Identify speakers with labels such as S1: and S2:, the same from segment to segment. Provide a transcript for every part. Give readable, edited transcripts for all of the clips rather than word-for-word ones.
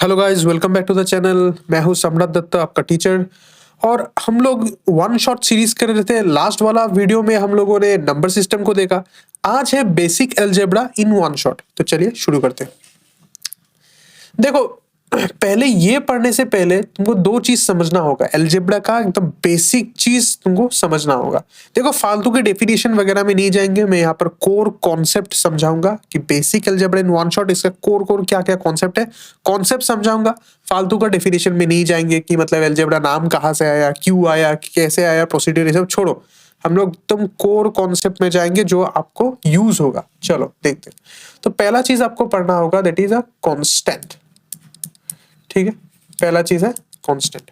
S1: Hello guys, welcome back to the channel. मैं हूं सम्राट दत्ता, आपका टीचर। और हम लोग वन शॉट सीरीज कर रहे थे। लास्ट वाला वीडियो में हम लोगों ने नंबर सिस्टम को देखा। आज है basic algebra in one shot. तो चलिए शुरू करते हैं। देखो, पहले ये पढ़ने से पहले तुमको दो चीज समझना होगा। अलजेब्रा का एकदम बेसिक चीज तुमको समझना होगा। देखो, फालतू के डेफिनेशन वगैरह में नहीं जाएंगे। मैं यहाँ पर कोर कॉन्सेप्ट समझाऊंगा कि basic algebra in one shot, इसका कोर क्या क्या कॉन्सेप्ट है, कॉन्सेप्ट समझाऊंगा। फालतू का डेफिनेशन में नहीं जाएंगे कि मतलब अलजेब्रा नाम कहाँ से आया, क्यों आया, कैसे आया, प्रोसीड्यूर, ये सब छोड़ो। हम लोग तुम कोर कॉन्सेप्ट में जाएंगे जो आपको यूज होगा। चलो देखते हैं। तो पहला चीज आपको पढ़ना होगा, दैट इज अ कॉन्स्टेंट। ठीक है, पहला चीज है कांस्टेंट।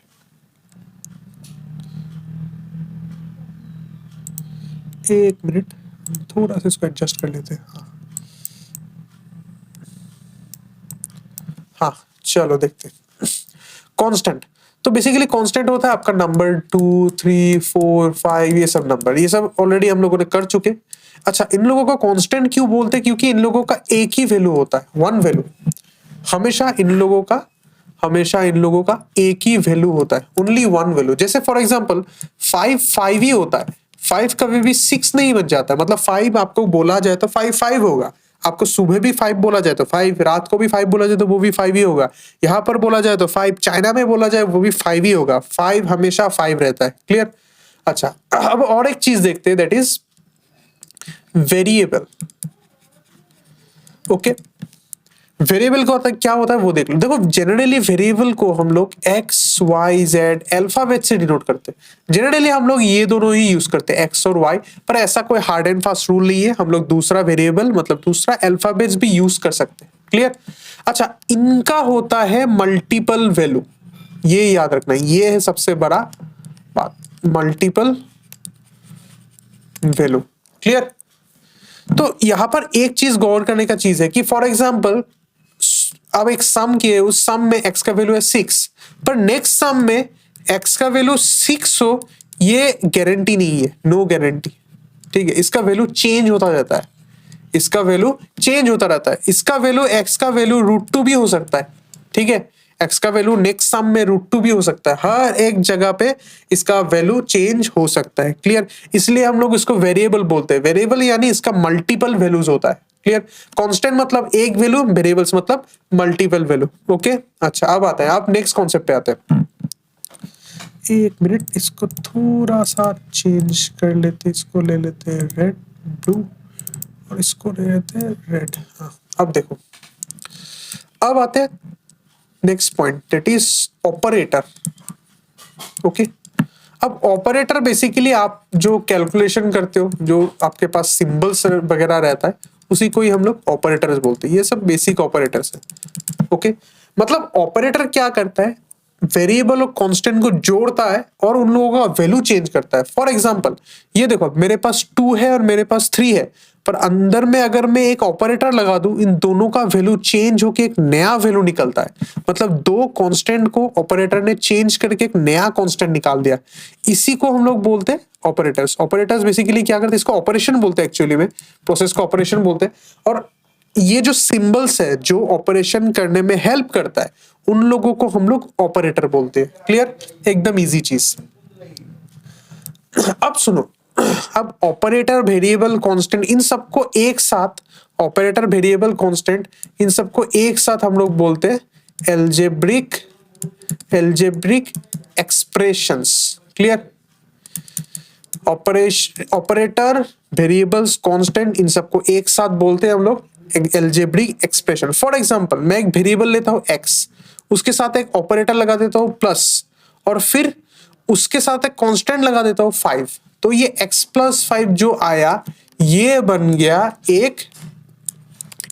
S1: एक मिनट, थोड़ा सा इसको एडजस्ट कर लेते हैं। हाँ, चलो देखते हैं। कांस्टेंट तो बेसिकली कांस्टेंट होता है आपका नंबर 2, 3, 4, 5, ये सब नंबर, ये सब ऑलरेडी हम लोगों ने कर चुके। अच्छा, इन लोगों का कांस्टेंट क्यों बोलते हैं? क्योंकि इन लोगों का एक ही वैल्यू होता है, वन वैल्यू। हमेशा इन लोगों का एक ही वैल्यू होता है, ओनली वन वैल्यू। जैसे फॉर एग्जांपल 5 ही होता है। 5 कभी भी 6 नहीं बन जाता। मतलब 5 आपको बोला जाए तो 5 होगा। आपको सुबह भी 5 बोला जाए तो 5, रात को भी 5 बोला जाए तो वो भी 5 ही होगा। यहाँ पर बोला जाए तो 5, चाइना में बोला जाए वो भी 5 ही होगा। 5 हमेशा 5 रहता है। क्लियर? अच्छा, अब और एक चीज देखते हैं, that is variable. Okay, variable का क्या होता है वो देख लो। देखो, जनरली वेरिएबल को हम लोग एक्स, वाई, जेड अल्फाबेट से डिनोट करते हैं। जनरली हम लोग ये दोनों ही यूज करते हैं, एक्स और वाई। पर ऐसा कोई हार्ड एंड फास्ट रूल नहीं है। हम लोग दूसरा वेरिएबल मतलब दूसरा अल्फाबेट्स भी यूज कर सकते हैं। क्लियर? अच्छा, इनका होता है मल्टीपल वैल्यू। ये याद रखना, ये है सबसे बड़ा बात, मल्टीपल वैल्यू। क्लियर? तो यहां पर एक चीज गौर करने का चीज है कि फॉर एग्जाम्पल अब एक सम किए, उस सम में x का वैल्यू है 6, पर नेक्स्ट सम में x का वैल्यू 6 हो, ये गारंटी नहीं है, नो गारंटी। ठीक है, इसका वैल्यू चेंज होता रहता है। इसका वैल्यू चेंज होता रहता है। इसका वैल्यू, x का वैल्यू √2 भी हो सकता है। ठीक है, x का वैल्यू नेक्स्ट सम में √2 भी हो सकता है। हर एक जगह पे इसका वैल्यू चेंज हो सकता है। क्लियर? इसलिए हम लोग इसको वेरिएबल बोलते हैं। वेरिएबल यानी इसका मल्टीपल वैल्यूज होता है। क्लियर? कांस्टेंट मतलब एक वैल्यू, वेरिएबल्स मतलब मल्टीपल वैल्यू। ओके, अच्छा, अब आता है, आप नेक्स्ट कॉन्सेप्ट पे आते हैं। एक मिनट, इसको थोड़ा सा चेंज कर लेते, इसको ले लेते हैं रेड, ब्लू, और इसको ले लेते हैं रेड। हाँ, अब देखो, अब आते हैं next point, that is operator. Okay, अब ऑपरेटर बेसिकली आप जो कैलकुलेशन करते हो, जो आपके पास सिंबल्स वगैरह रहता है, उसी को ही हम लोग ऑपरेटर्स बोलते हैं। ये सब बेसिक ऑपरेटर्स है। ओके, मतलब ऑपरेटर क्या करता है, वेरिएबल और कांस्टेंट को जोड़ता है और उन लोगों का वैल्यू चेंज करता है। फॉर एग्जांपल, ये देखो, मेरे पास 2 है और मेरे पास 3 है, पर अंदर में अगर मैं एक ऑपरेटर लगा दूं, इन दोनों का वैल्यू चेंज होकर एक नया वैल्यू निकलता है। मतलब दो कांस्टेंट को ऑपरेटर ने चेंज करके एक नया कांस्टेंट निकाल दिया। इसी को हम लोग बोलते हैं ऑपरेटर्स। ऑपरेटर्स बेसिकली क्या करते हैं, इसको ऑपरेशन बोलते हैं, एक्चुअली में प्रोसेस को ऑपरेशन बोलते हैं। और ये जो सिंबल्स है जो ऑपरेशन करने में हेल्प करता है, उन लोगों को हम लोग ऑपरेटर बोलते हैं। क्लियर? एकदम इजी चीज। अब सुनो, अब ऑपरेटर, वेरिएबल, कांस्टेंट, इन सबको एक साथ, ऑपरेटर, वेरिएबल, कांस्टेंट, इन सबको एक साथ हम लोग बोलते हैं algebraic expressions. Clear? Operator, variables, constant, इन सबको एक साथ बोलते हैं हम लोग एल्जेब्रिक एक्सप्रेशन। फॉर एग्जांपल, मैं एक वेरिएबल लेता हूं x, उसके साथ एक ऑपरेटर लगा देता हूं प्लस, और फिर उसके साथ एक कांस्टेंट लगा देता हूं 5। तो ये x + 5 जो आया, ये बन गया एक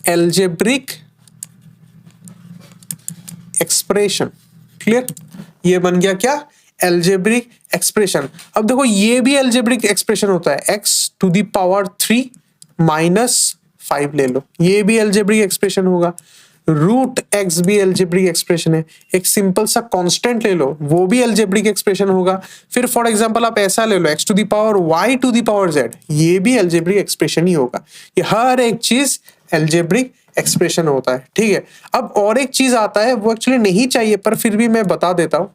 S1: एल्जेब्रिक एक्सप्रेशन। क्लियर? ये बन गया क्या? Algebraic expression. अब देखो, ये भी एल्जेब्रिक एक्सप्रेशन होता है, x⁻³ - 5 ले लो, ये भी एल्जेब्रिक एक्सप्रेशन होगा। √x भी एल्जेब्रिक एक्सप्रेशन है। एक सिंपल सा कांस्टेंट ले लो, वो भी एल्जेब्रिक एक्सप्रेशन होगा। फिर फॉर एग्जांपल आप ऐसा ले लो, x⁻y⁻z, ये भी एल्जेब्रिक एक्सप्रेशन ही होगा। ये हर एक चीज एल्जेब्रिक एक्सप्रेशन होता है, ठीक है। अब और एक चीज आता है, वो एक्चुअली नहीं चाहिए पर फिर भी मैं बता देता हूं,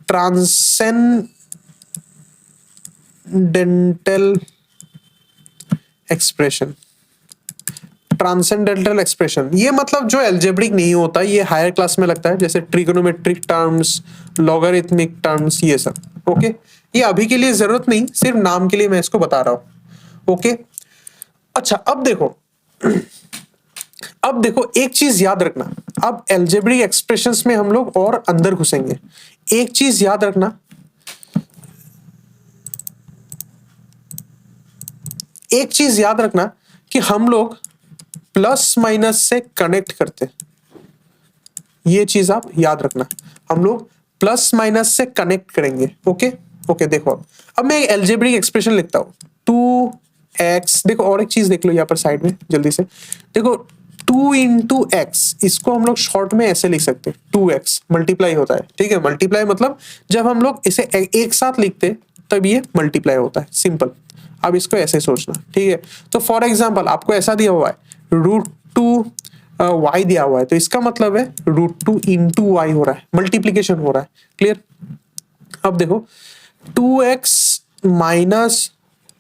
S1: ट्रांसेंडेंटल एक्सप्रेशन। ट्रांसेंडेंटल एक्सप्रेशन ये मतलब जो एल्जेब्रिक नहीं होता, ये हायर क्लास में लगता है, जैसे ट्रिगोनोमेट्रिक टर्म्स, लॉगरिथमिक टर्म्स, ये सब। ओके, ये अभी के लिए जरूरत नहीं, सिर्फ नाम के लिए मैं इसको बता रहा हूं। ओके, अच्छा अब देखो एक चीज याद रखना। अब एल्जेब्रिक एक्सप्रेशंस में हम लोग और अंदर घुसेंगे। एक चीज याद रखना, कि हम लोग प्लस माइनस से कनेक्ट करते हैं। ये चीज आप याद रखना, हम लोग प्लस माइनस से कनेक्ट करेंगे। ओके ओके, देखो अब मैं एल्जेब्रिक एक्सप्रेशन लिखता हूं, 2x। देखो और एक चीज देख लो यहाँ पर साइड में जल्दी से, देखो 2 इंटू एक्स, इसको हम लोग शॉर्ट में ऐसे लिख सकते हैं, 2x मल्टीप्लाई होता है, ठीक है। मल्टीप्लाई मतलब जब हम लोग इसे एक साथ लिखते तब ये मल्टीप्लाई होता है, सिंपल। अब इसको ऐसे सोचना, ठीक है। तो फॉर एग्जाम्पल आपको ऐसा दिया हुआ है, √2 y दिया हुआ है, तो इसका मतलब है √2 इंटू वाई हो रहा है, मल्टीप्लीकेशन हो रहा है। क्लियर? अब देखो 2x minus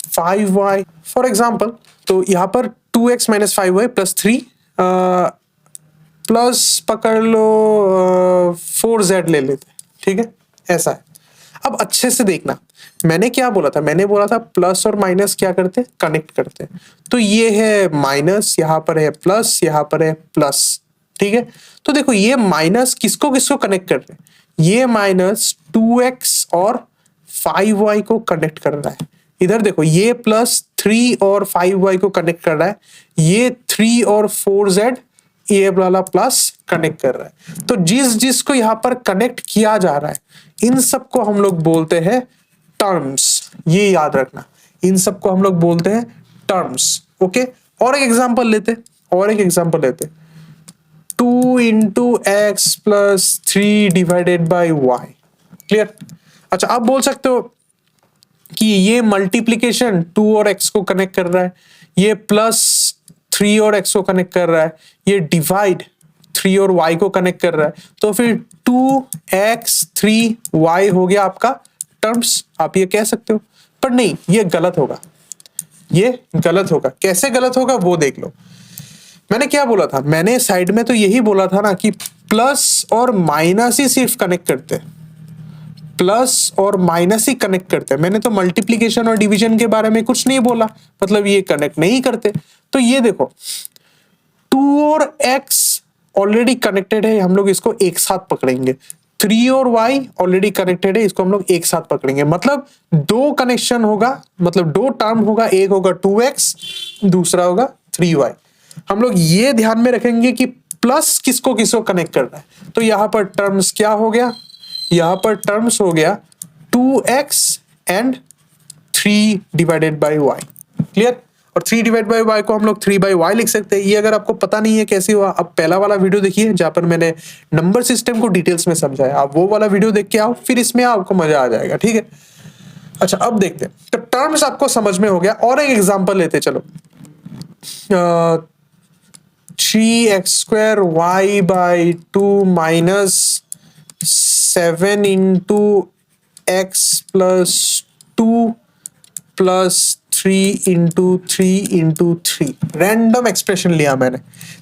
S1: 5y for example, तो यहां पर 2x minus 5y plus 3 plus पकड़ लो 4z ले लेते, ठीक है, ऐसा है। अब अच्छे से देखना, मैंने क्या बोला था, मैंने बोला था प्लस और माइनस क्या करते, कनेक्ट करते। तो ये है माइनस, यहां पर है प्लस, यहां पर है प्लस, ठीक है। तो देखो ये माइनस किसको किसको कनेक्ट कर रहे हैं, ये माइनस 2x और 5y को कनेक्ट कर रहा है। इधर देखो ये प्लस 3 और 5y को कनेक्ट कर रहा है, ये 3 और 4z ये वाला प्लस कनेक्ट कर रहा है। तो जिस जिसको यहाँ पर कनेक्ट किया जा रहा है, इन सबको हम लोग बोलते हैं टर्म्स। ये याद रखना, इन सबको हम लोग बोलते हैं टर्म्स। ओके, और एक एग्जांपल लेते, 2 into x plus 3 divided by y. Clear? अच्छा, आप बोल सकते हो कि ये मल्टीप्लीकेशन 2 और x को कनेक्ट कर रहा है, ये प्लस 3 और x को कनेक्ट कर रहा है, ये डिवाइड 3 और y को कनेक्ट कर रहा है, तो फिर 2x 3y हो गया आपका टर्म्स। आप ये कह सकते हो, पर नहीं, ये गलत होगा, ये गलत होगा। कैसे गलत होगा वो देख लो। मैंने क्या बोला था, मैंने साइड में तो यही बोला था ना कि प्लस और माइनस ही सिर्फ कनेक्ट करते हैं, प्लस और माइनस ही कनेक्ट करते हैं। मैंने तो मल्टीप्लीकेशन और डिवीजन के बारे में कुछ नहीं बोला, मतलब ये कनेक्ट नहीं करते। तो ये देखो 2 और x ऑलरेडी कनेक्टेड है, हम लोग इसको एक साथ पकड़ेंगे। 3 और y ऑलरेडी कनेक्टेड है, इसको हम लोग एक साथ पकड़ेंगे। मतलब दो कनेक्शन होगा, मतलब दो टर्म होगा, एक होगा 2x, दूसरा होगा 3y। हम लोग ये ध्यान में रखेंगे कि प्लस किसको किसको कनेक्ट कर रहा है। तो यहां पर टर्म्स क्या हो गया, यहां पर टर्म्स हो गया 2x and 3 divided by y। Clear? और 3 डिवाइड बाई y को हम लोग 3 बाई y लिख सकते हैं। ये अगर आपको पता नहीं है कैसे हुआ, अब पहला वाला वीडियो देखिए जहां पर मैंने नंबर सिस्टम को डिटेल्स में समझाया, आप वो वाला वीडियो देख के आओ, फिर इसमें आपको मजा आ जाएगा, ठीक है। अच्छा, अब देखते हैं, तो टर्म्स आपको समझ में हो गया। और एक एग्जांपल लेते चलो, 3x² y by 2 minus 7 into x plus 2 plus 3 into 3 random expression लिया मैंने।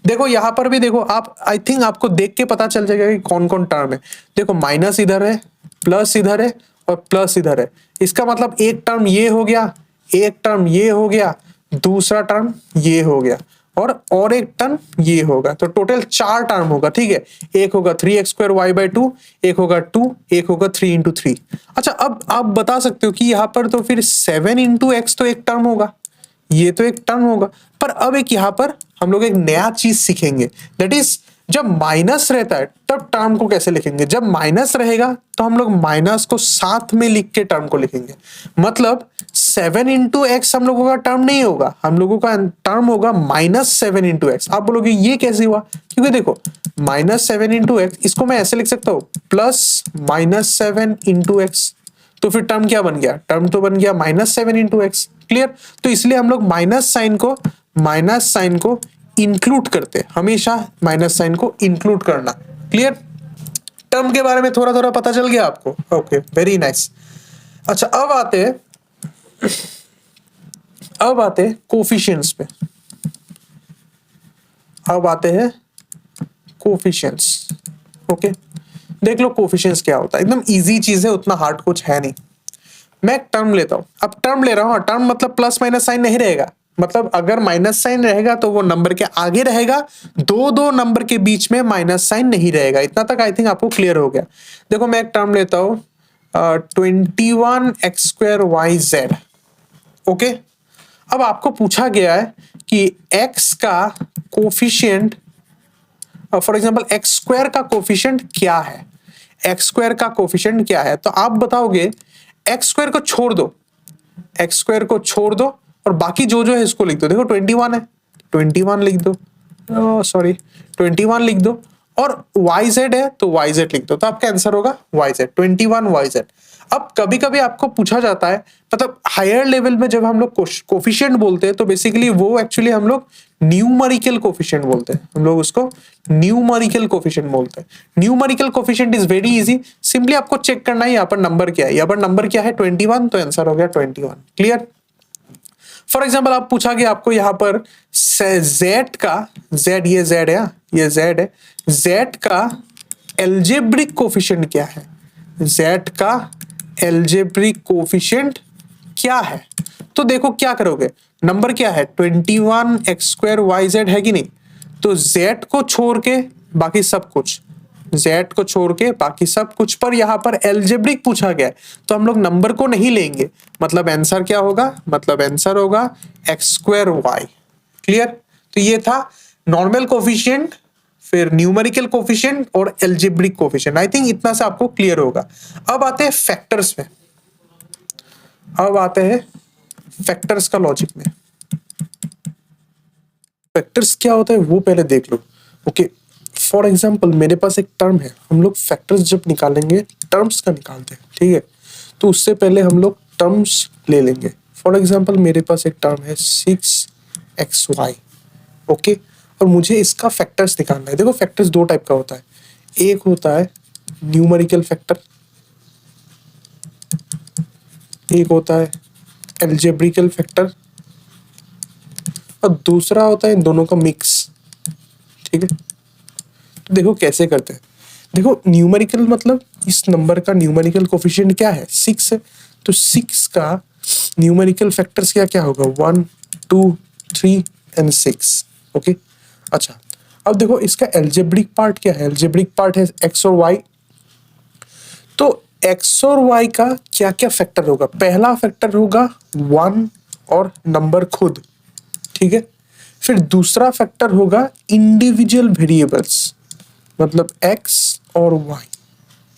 S1: देखो यहां पर भी देखो, आप आई थिंक आपको देख के पता चल जाएगा कि कौन कौन टर्म है। देखो माइनस इधर है, प्लस इधर है और प्लस इधर है। इसका मतलब एक टर्म ये हो गया, एक टर्म ये हो गया, दूसरा टर्म ये हो गया, और एक टर्म ये होगा। तो टोटल 4 टर्म होगा, ठीक है। एक होगा 3x² y बाई 2, एक होगा 2, एक होगा 3 इंटू 3। अच्छा, अब आप बता सकते हो कि यहाँ पर तो फिर 7 इंटू एक्स तो एक टर्म होगा, ये तो एक टर्म होगा। पर अब एक यहाँ पर हम लोग एक नया चीज सीखेंगे, दैट इज जब माइनस रहता है तब टर्म को कैसे लिखेंगे। जब माइनस रहेगा तो हम लोग माइनस को साथ में लिख के टर्म को लिखेंगे। मतलब 7 इंटू एक्स हम लोगों का टर्म नहीं होगा, हम लोगों का टर्म होगा -7 इंटू एक्स। आप बोलोगे ये कैसे हुआ, क्योंकि देखो -7 इंटू एक्स, इसको मैं ऐसे लिख सकता हूँ प्लस -7 इंटू एक्स। तो फिर टर्म क्या बन गया, टर्म तो बन गया -7 इंटू एक्स। क्लियर? तो इसलिए हम लोग माइनस साइन को इंक्लूड करते, हमेशा माइनस साइन को इंक्लूड करना। क्लियर? टर्म के बारे में थोड़ा थोड़ा पता चल गया आपको? Okay, very nice. अच्छा, अब आते हैं कोफिशिएंट्स पे। अब आते हैं कोफिशिएंट्स। ओके, देख लो कोफिशिएंट्स क्या होता है, एकदम इजी चीज है, उतना हार्ड कुछ है नहीं। मैं एक टर्म लेता हूं, अब टर्म ले रहा हूं, टर्म मतलब प्लस माइनस साइन नहीं रहेगा, मतलब अगर माइनस साइन रहेगा तो वो नंबर के आगे रहेगा, दो नंबर के बीच में माइनस साइन नहीं रहेगा। इतना तक आई थिंक आपको क्लियर हो गया। देखो मैं एक टर्म लेता हूं 21x²yz। ओके, अब आपको पूछा गया है कि x का कोफिशिएंट, फॉर एग्जांपल x² का कोफिशिएंट क्या है, x² का कोफिशिएंट क्या है, तो आप बताओगे x² को छोड़ दो, x² को छोड़ दो और बाकी जो जो है इसको लिख दो। देखो 21 है, 21 लिख दो, सॉरी 21 लिख दो, और yz है तो yz लिख दो, तो आपका आंसर होगा yz, 21yz। अब कभी कभी आपको पूछा जाता है, मतलब हायर लेवल में जब हम लोग कोफिशिएंट बोलते हैं तो बेसिकली वो एक्चुअली हम लोग न्यूमेरिकल कोफिशिएंट बोलते हैं, हम लोग उसको न्यूमेरिकल कोफिशिएंट बोलते हैं। Numerical coefficient is very easy, simply आपको चेक करना है यहाँ पर नंबर क्या है, यहाँ पर नंबर क्या है 21, तो आंसर हो गया 21। क्लियर? फॉर एग्जाम्पल आप पूछा गया आपको यहाँ पर z का, z ये z है, ये z है, z का एल्जेब्रिक कोफिशिएंट क्या है, z का एल्जेब्रिक कोफिशिएंट क्या है, तो देखो क्या करोगे, नंबर क्या है 21x²yz है कि नहीं, तो z को छोड़ के बाकी सब कुछ, z को छोड़ के बाकी सब कुछ, पर यहाँ पर एल्जेब्रिक पूछा गया है तो हम लोग नंबर को नहीं लेंगे, मतलब आंसर क्या होगा, मतलब आंसर होगा x²y। क्लियर? तो ये था नॉर्मल कोफिशिएंट, फिर न्यूमेरिकल कोफिशिएंट और एल्जेब्रिक कोफिशिएंट। आई थिंक इतना से आपको क्लियर होगा। अब आते हैं फैक्टर्स में, अब आते हैं फैक्टर्स का लॉजिक में। फैक्टर्स क्या होता है वो पहले देख लो। ओके, फॉर एग्जाम्पल मेरे पास एक टर्म है, हम लोग फैक्टर्स जब निकालेंगे टर्म्स का निकालते हैं, ठीक है, तो उससे पहले हम लोग टर्म्स ले लेंगे। फॉर एग्जाम्पल मेरे पास एक टर्म है 6xy। ओके, और मुझे इसका फैक्टर्स निकालना है। देखो फैक्टर्स दो टाइप का होता है, एक होता है न्यूमेरिकल फैक्टर, एक होता है एल्जेब्रिकल फैक्टर, और दूसरा होता है इन दोनों का मिक्स। ठीक है, तो देखो कैसे करते हैं। देखो न्यूमेरिकल मतलब इस नंबर का न्यूमेरिकल कोफिशिएंट क्या है, 6 है, तो 6 का न्यूमेरिकल फैक्टर्स क्या क्या होगा, 1 2 3 एंड 6। ओके, अच्छा अब देखो इसका एल्जेब्रिक पार्ट क्या है, एल्जेब्रिक पार्ट है x और y। तो x और y का क्या क्या फैक्टर होगा, पहला फैक्टर होगा 1 और नंबर खुद, ठीक है, फिर दूसरा फैक्टर होगा इंडिविजुअल वेरिएबल्स, मतलब x और y।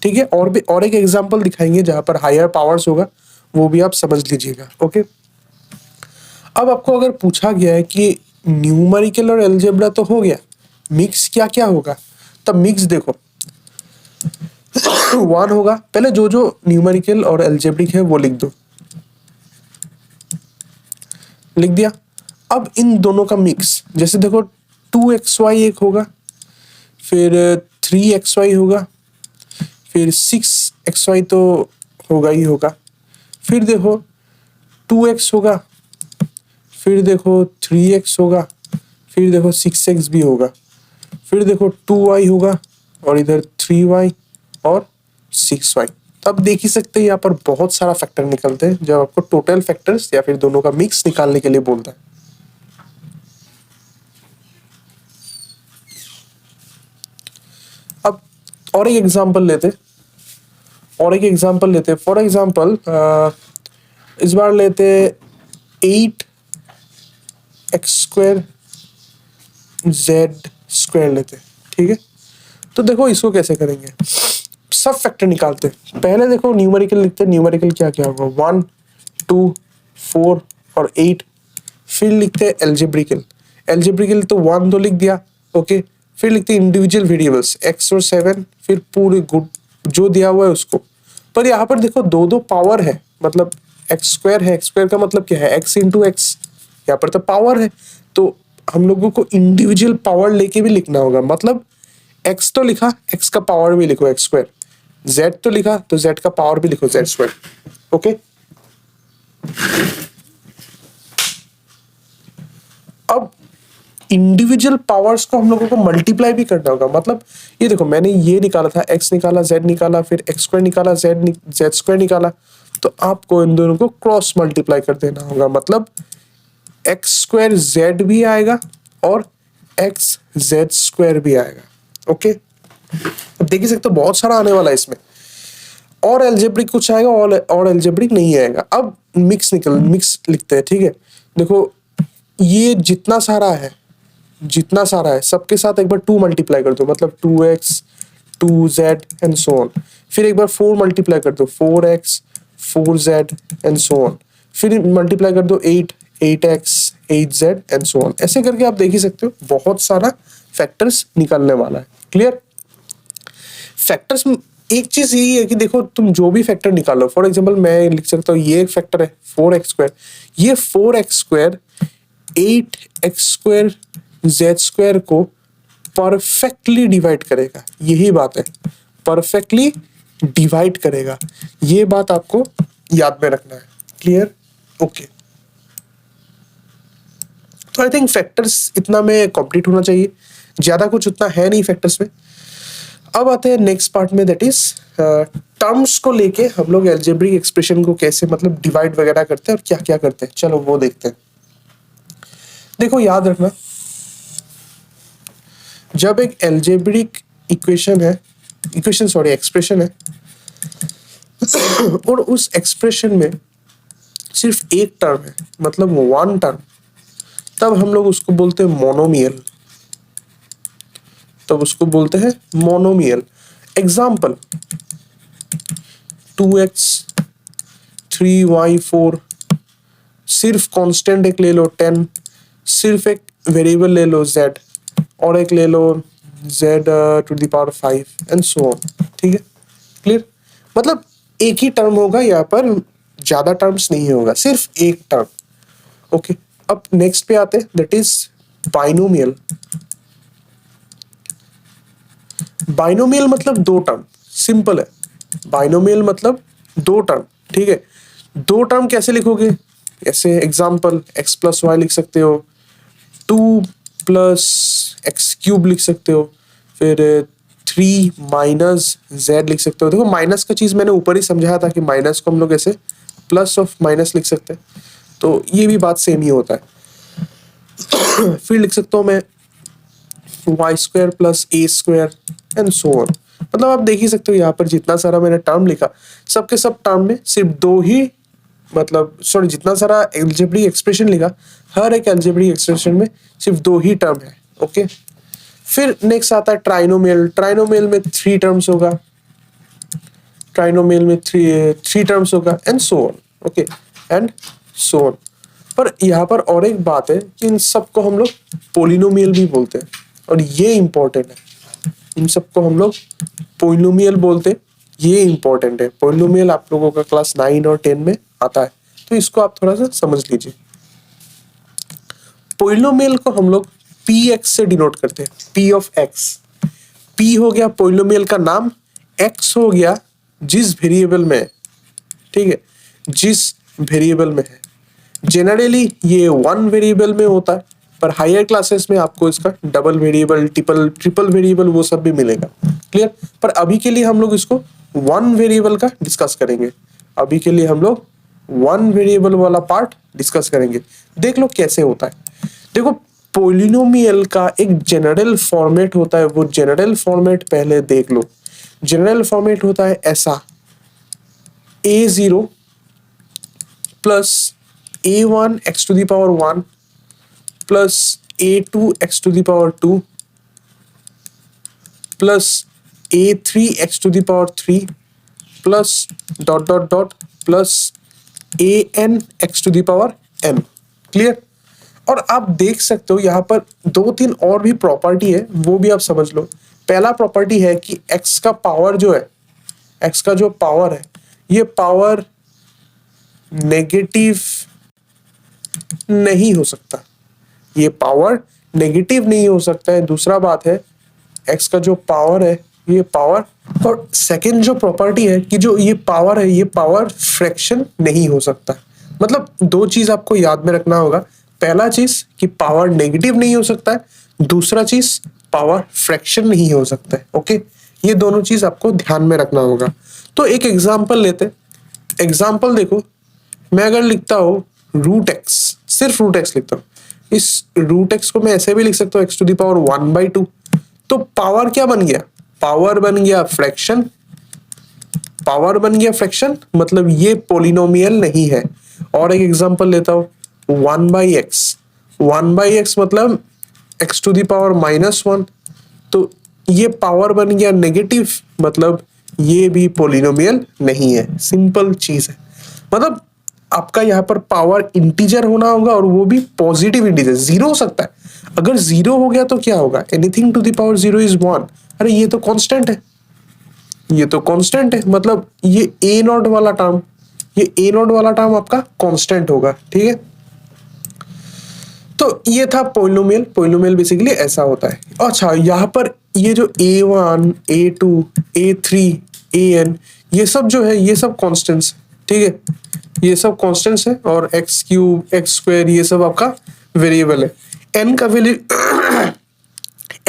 S1: ठीक है, और भी और एक एग्जांपल दिखाएंगे जहां पर हायर पावर्स होगा, वो भी आप समझ लीजिएगा। ओके, अब आपको अगर पूछा गया है कि न्यूमेरिकल और अलजेब्रा तो हो गया, मिक्स क्या क्या होगा, तब मिक्स देखो 1 होगा, पहले जो जो न्यूमेरिकल और अलजेब्रिक है वो लिख दो, लिख दिया। अब इन दोनों का मिक्स, जैसे देखो 2xy एक होगा, फिर 3xy होगा, फिर 6xy तो होगा ही होगा, फिर देखो 2x होगा, फिर देखो 3x होगा, फिर देखो 6x भी होगा, फिर देखो 2y होगा, और इधर 3y और 6y। तो आप देख ही सकते हैं यहाँ पर बहुत सारा फैक्टर निकलते हैं जब आपको टोटल फैक्टर्स या फिर दोनों का मिक्स निकालने के लिए बोलता है। अब और एक एग्जांपल लेते, फॉर एग्जांपल इस बार लेते 8x² z² लेते, ठीक है। तो देखो इसको कैसे करेंगे, सब फैक्टर निकालते हैं। पहले देखो न्यूमेरिकल लिखते हैं, न्यूमेरिकल क्या क्या होगा 1 2 4 और 8। फिर लिखते हैं एल्जेब्रिकल तो 1 तो लिख दिया, ओके। फिर लिखते हैं इंडिविजुअल वेरिएबल्स x और 7, फिर पूरे गुड जो दिया हुआ है उसको। पर यहाँ पर देखो दो दो पावर है, मतलब x² है, x² का मतलब क्या है x इंटू एक्स, यहाँ पर तो पावर है, तो हम लोगों को इंडिविजुअल पावर लेके भी लिखना होगा। मतलब x तो लिखा, x का पावर भी लिखो x स्क्वायर, z तो लिखा तो z का पावर भी लिखो z स्क्वायर। ओके, अब इंडिविजुअल पावर्स को हम लोगों को मल्टीप्लाई भी करना होगा। मतलब ये देखो, मैंने ये निकाला था, x निकाला, z निकाला, फिर x स्क्वायर निकाला, z स्क्वायर निकाला, तो आपको इन दोनों को क्रॉस मल्टीप्लाई कर देना होगा। मतलब x स्क्वायर z भी आएगा और x z स्क्वायर भी आएगा। ओके, अब देख ही सकते हो बहुत सारा आने वाला है इसमें, और एल्जेब्रिक कुछ आएगा और एल्जेब्रिक नहीं आएगा। अब मिक्स लिखते हैं। ठीक है, देखो ये जितना सारा है सबके साथ एक बार 2 मल्टीप्लाई कर दो, मतलब 2x 2z and so on. फिर एक बार 4 मल्टीप्लाई कर दो, 4x 4z and so on. फिर मल्टीप्लाई कर दो 8x 8z and so on. ऐसे करके आप देख ही सकते हो बहुत सारा फैक्टर्स निकलने वाला है। क्लियर? फैक्टर्स में एक चीज यही है कि देखो, तुम जो भी फैक्टर निकालो, फॉर एग्जांपल मैं लिख सकता हूँ ये एक फैक्टर है 4x स्क्वायर, ये 4x square 8x square z square को परफेक्टली डिवाइड करेगा। यही बात है, परफेक्टली डिवाइड करेगा। ये बात आपको याद में रखना है। क्लियर? ओके, तो आई थिंक फैक्टर्स इतना में कंप्लीट होना चाहिए, ज्यादा कुछ उतना है नहीं फैक्टर्स में। अब आते हैं नेक्स्ट पार्ट में, दैट इज टर्म्स को लेके हम लोग एल्जेब्रिक एक्सप्रेशन को कैसे मतलब डिवाइड वगैरह करते हैं और क्या क्या करते हैं। चलो वो देखते हैं। देखो याद रखना, जब एक एल्जेब्रिक एक्सप्रेशन है और उस एक्सप्रेशन में सिर्फ एक टर्म है, मतलब 1 टर्म, तब हम लोग उसको बोलते हैं मोनोमियल। एग्जाम्पल 2x 3y 4, सिर्फ कांस्टेंट एक ले लो 10, सिर्फ एक वेरिएबल ले लो z, और एक ले लो z to the power 5 and so on. ठीक है, क्लियर? मतलब एक ही टर्म होगा यहाँ पर, ज्यादा टर्म्स नहीं होगा, सिर्फ एक टर्म। ओके, अब नेक्स्ट पे आते हैं, दैट इज बाइनोमियल। बाइनोमियल मतलब 2 टर्म, सिंपल है। बाइनोमियल मतलब 2 टर्म। ठीक है, 2 टर्म कैसे लिखोगे? ऐसे एग्जाम्पल x प्लस वाई लिख सकते हो, 2 प्लस एक्स क्यूब लिख सकते हो, फिर 3 माइनस z लिख सकते हो। देखो माइनस का चीज मैंने ऊपर ही समझाया था कि माइनस को हम लोग ऐसे प्लस ऑफ माइनस लिख सकते हैं, तो ये भी बात सेम ही होता है। फिर लिख सकता हूँ मैं y square plus a square and so on. मतलब आप देख ही सकते हो यहाँ पर जितना सारा मैंने टर्म लिखा, सबके सब टर्म में सिर्फ 2 ही, मतलब सॉरी, जितना सारा एल्जेब्रिक एक्सप्रेशन लिखा, हर एक एल्जेब्रिक एक्सप्रेशन में सिर्फ 2 ही टर्म है। ओके, फिर नेक्स्ट आता है ट्राइनोमियल। ट्राइनोमियल में 3 टर्म्स होगा, ट्राइनोमियल में 3 टर्म्स होगा and so on. Okay, and so on. पर यहाँ पर और एक बात है कि इन सबको हम लोग पोलिनोमियल भी बोलते हैं, और ये इंपॉर्टेंट है। इन सबको हम लोग पोलिनोमियल बोलते हैं, ये इंपॉर्टेंट है। पोलिनोमियल आप लोगों का क्लास 9 और 10 में आता है, तो इसको आप थोड़ा सा समझ लीजिए। पोलिनोमियल को हम लोग px से डिनोट करते हैं, p ऑफ x। p हो गया पोलिनोमियल का नाम, x हो गया जिस वेरिएबल में है। ठीक है, जिस वेरिएबल में है। जनरली ये 1 वेरिएबल में होता है, पर हायर क्लासेस में आपको इसका डबल वेरिएबल, ट्रिपल वेरिएबल वो सब भी मिलेगा। क्लियर? पर अभी के लिए हम लोग इसको 1 वेरिएबल का डिस्कस करेंगे। अभी के लिए हम लोग 1 वेरिएबल वाला पार्ट डिस्कस करेंगे। देख लो कैसे होता है। देखो पोलिनोमियल का एक जनरल फॉर्मेट होता है, वो जनरल फॉर्मेट पहले देख लो। जनरल फॉर्मेट होता है ऐसा, a0 plus a1 x to the power 1 plus a2 x to the power 2 plus a3 x to the power 3 plus dot dot dot plus an x to the power n। Clear? और आप देख सकते हो यहाँ पर 2-3 और भी property है, वो भी आप समझ लो। पहला प्रॉपर्टी है कि x का पावर जो है, x का जो पावर है, ये पावर नेगेटिव नहीं हो सकता। ये पावर नेगेटिव नहीं हो सकता है। दूसरा बात है x का जो पावर है ये पावर, और सेकंड जो प्रॉपर्टी है कि जो ये पावर है ये पावर फ्रैक्शन नहीं हो सकता। मतलब दो चीज आपको याद में रखना होगा, पहला चीज कि पावर नेगेटिव नहीं हो सकता है, दूसरा चीज पावर फ्रैक्शन नहीं हो सकता है। ओके, ये दोनों चीज आपको ध्यान में रखना होगा। तो एक एग्जांपल लेते हैं। एग्जांपल देखो, मैं अगर लिखता हूँ रूट एक्स, सिर्फ रूट एक्स लिखता हूँ, इस रूट एक्स को मैं ऐसे भी लिख सकता हूँ x टू द पावर 1/2। तो पावर क्या बन गया? पावर बन गया फ्रैक्शन। पावर बन गया फ्रैक्शन, मतलब ये पोलिनोमियल नहीं है। और एक एग्जांपल लेता हूँ 1/x। 1/x मतलब x टू द पावर -1। तो ये पावर बन गया नेगेटिव, मतलब ये भी पोलिनोमियल नहीं है। सिंपल चीज है। मतलब आपका यहाँ पर पावर इंटीजर होना होगा और वो भी पॉजिटिव इंटीजर। जीरो हो सकता है, अगर जीरो हो गया तो क्या होगा? Anything to the power 0 is 1। अरे ये तो कांस्टेंट है, ये तो कांस्टेंट है, मतलब ये a नॉट वाला टर्म, ये a नॉट वाला टर्म आपका कांस्टेंट होगा। ठीक है, तो ये था पोलिनोमियल। पोलिनोमियल बेसिकली ऐसा होता है। अच्छा, यहाँ पर ये जो a1, a2, a3, an, ये सब जो है ये सब कांस्टेंट्स। ठीक है, ये सब कांस्टेंट्स है, और एक्स क्यूब, एक्स स्क्वायर, ये सब आपका वेरिएबल है। n का वैल्यू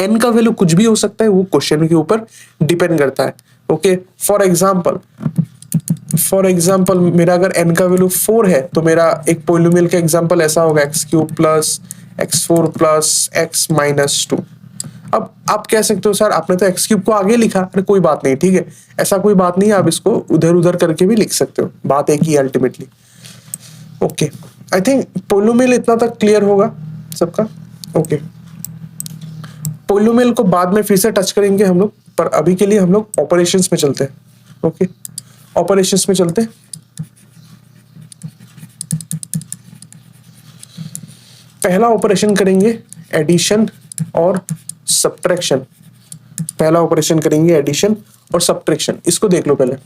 S1: n का वैल्यू कुछ भी हो सकता है, वो क्वेश्चन के ऊपर डिपेंड करता है। ओके, फॉर एग्जाम्पल मेरा अगर n का वैल्यू 4 है तो मेरा एक पोलिनोमियल का एग्जाम्पल ऐसा होगा x cube plus x 4 plus x minus 2। अब आप कह सकते हो सर आपने तो एक्स क्यूब को आगे लिखा। अरे कोई बात नहीं, ठीक है, ऐसा कोई बात नहीं है, आप इसको उधर उधर करके भी लिख सकते हो, बात एक ही ultimately. Okay, I think polynomial इतना तक क्लियर होगा सबका। ओके, पोलिनोमियल को बाद में फिर से टच करेंगे हम लोग, पर अभी के लिए हम लोग ऑपरेशंस में चलते हैं। ओके, ऑपरेशंस में चलते हैं। पहला ऑपरेशन करेंगे एडिशन और सब्ट्रैक्शन। पहला ऑपरेशन करेंगे एडिशन और सब्ट्रैक्शन। इसको देख लो पहले।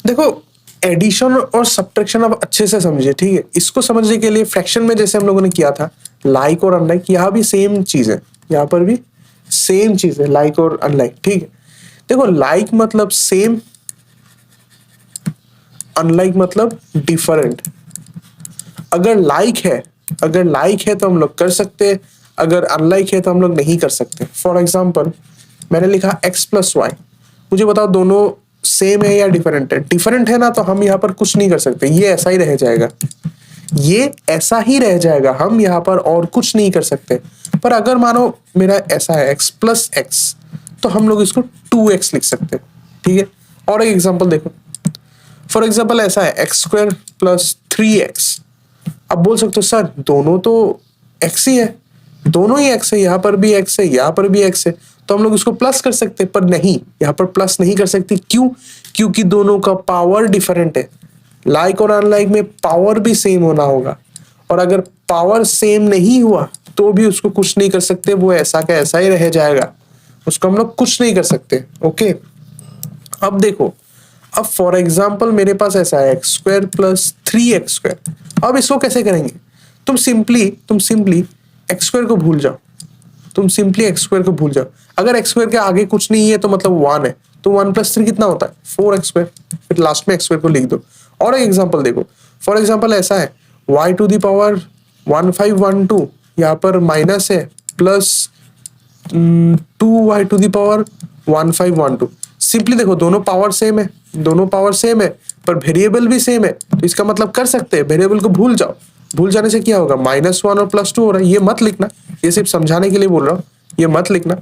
S1: देखो, एडिशन और सब्ट्रैक्शन अब अच्छे से समझिए। ठीक है, इसको समझने के लिए फ्रैक्शन में जैसे हम लोगों ने किया था लाइक और अनलाइक, यहाँ भी सेम चीज है, यहाँ पर भी सेम चीज है, लाइक और अनलाइक। ठीक है, देखो लाइक मतलब सेम, अनलाइक मतलब डिफरेंट। अगर लाइक है तो हम लोग कर सकते हैं, अगर अनलाइक है तो हम लोग नहीं कर सकते। फॉर एग्जाम्पल मैंने लिखा x प्लस वाई, मुझे बताओ दोनों सेम है या डिफरेंट है? डिफरेंट है ना, तो हम यहाँ पर कुछ नहीं कर सकते, ये ऐसा ही रह जाएगा, ये ऐसा ही रह जाएगा, हम यहाँ पर और कुछ नहीं कर सकते। पर अगर मानो मेरा ऐसा है x प्लस एक्स, तो हम लोग इसको 2x लिख सकते हैं। ठीक है, और एक एग्जांपल देखो, फॉर एग्जांपल ऐसा है एक्स स्क्वायर प्लस 3x। अब बोल सकते हो सर दोनों तो x ही है, दोनों ही x है, यहाँ पर भी x है, यहाँ पर भी x है, तो हम लोग इसको प्लस कर सकते हैं। पर नहीं, यहाँ पर प्लस नहीं कर सकते। क्यों? क्योंकि दोनों का पावर डिफरेंट है। लाइक और अनलाइक में पावर भी सेम होना होगा, और अगर पावर सेम नहीं हुआ तो भी उसको कुछ नहीं कर सकते, वो ऐसा का ऐसा ही रह जाएगा, उसको हम लोग कुछ नहीं कर सकते। ओके, अब देखो, अब फॉर एग्जाम्पल मेरे पास ऐसा है x square plus 3x square. अब इसको कैसे करेंगे? तुम सिंपली एक्स स्क्वायर को भूल जाओ, तुम सिंपली एक्स स्क्वायर को भूल जाओ। अगर एक्स स्क्वायर के आगे कुछ नहीं है तो मतलब 1 है, तो 1 प्लस 3 कितना होता है? 4x square. फिर लास्ट में एक्स स्क्वायर को लिख दो। और एक एग्जांपल देखो, फॉर एग्जांपल ऐसा है y टू द पावर 1512, यहाँ पर माइनस है, plus 2y to the power 1512। Simply देखो दोनों पावर सेम है, पर वेरिएबल भी सेम है, तो इसका मतलब कर सकते हैं वेरिएबल को भूल जाओ। भूल जाने से क्या होगा? -1 और +2 हो रहा है। ये मत लिखना, ये सिर्फ समझाने के लिए बोल रहा हूँ, ये मत लिखना।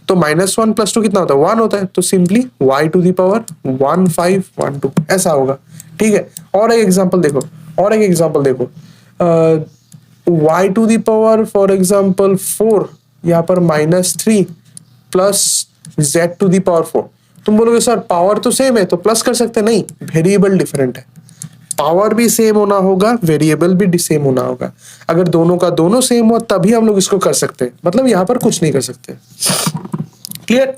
S1: तो -1 + 2 कितना होता है? 1 होता है। तो simply y to the power 1512 ऐसा होगा। ठीक है, और एक एग्जांपल देखो, y to the power for example 4, यहाँ पर -3 plus z to the power 4। तुम बोलोगे सर पावर तो सेम है तो प्लस कर सकते? नहीं, वेरिएबल डिफरेंट है। पावर भी सेम होना होगा, वेरिएबल भी सेम होना होगा। अगर दोनों का दोनों सेम हो तभी हम लोग इसको कर सकते हैं, मतलब यहाँ पर कुछ नहीं कर सकते। Clear?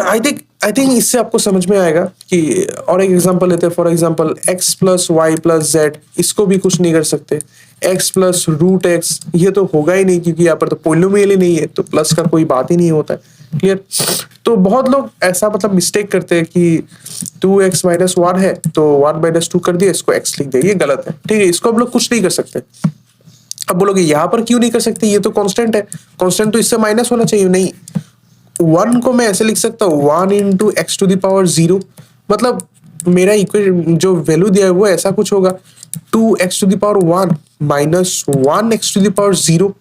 S1: I think I think इससे आपको समझ में आएगा कि और एक एग्जांपल लेते हैं। For example x plus y plus z, इसको भी कुछ नहीं कर सकते। x प्लस रूट एक्स, ये तो होगा ही नहीं क्योंकि यहाँ पर तो पोलिनोमियल ही नहीं है, तो प्लस का कोई बात ही नहीं होता है। क्लियर? तो बहुत लोग ऐसा मतलब मिस्टेक करते हैं कि 2x माइनस वन है तो 1 माइनस 2 कर दिया, इसको x लिख दिया, ये गलत है। ठीक है, इसको हम लोग कुछ नहीं कर सकते। अब बोलोगे यहाँ पर क्यों नहीं कर सकते, ये तो कांस्टेंट है, कांस्टेंट तो इससे माइनस होना चाहिए। नहीं, 1 को मैं ऐसे लिख सकता हूँ 1 इंटू एक्स टू दावर 0, मतलब मेरा इक्वेशन जो वैल्यू दिया है वो ऐसा कुछ होगा 2x to the power 1 minus 1x to the power 0।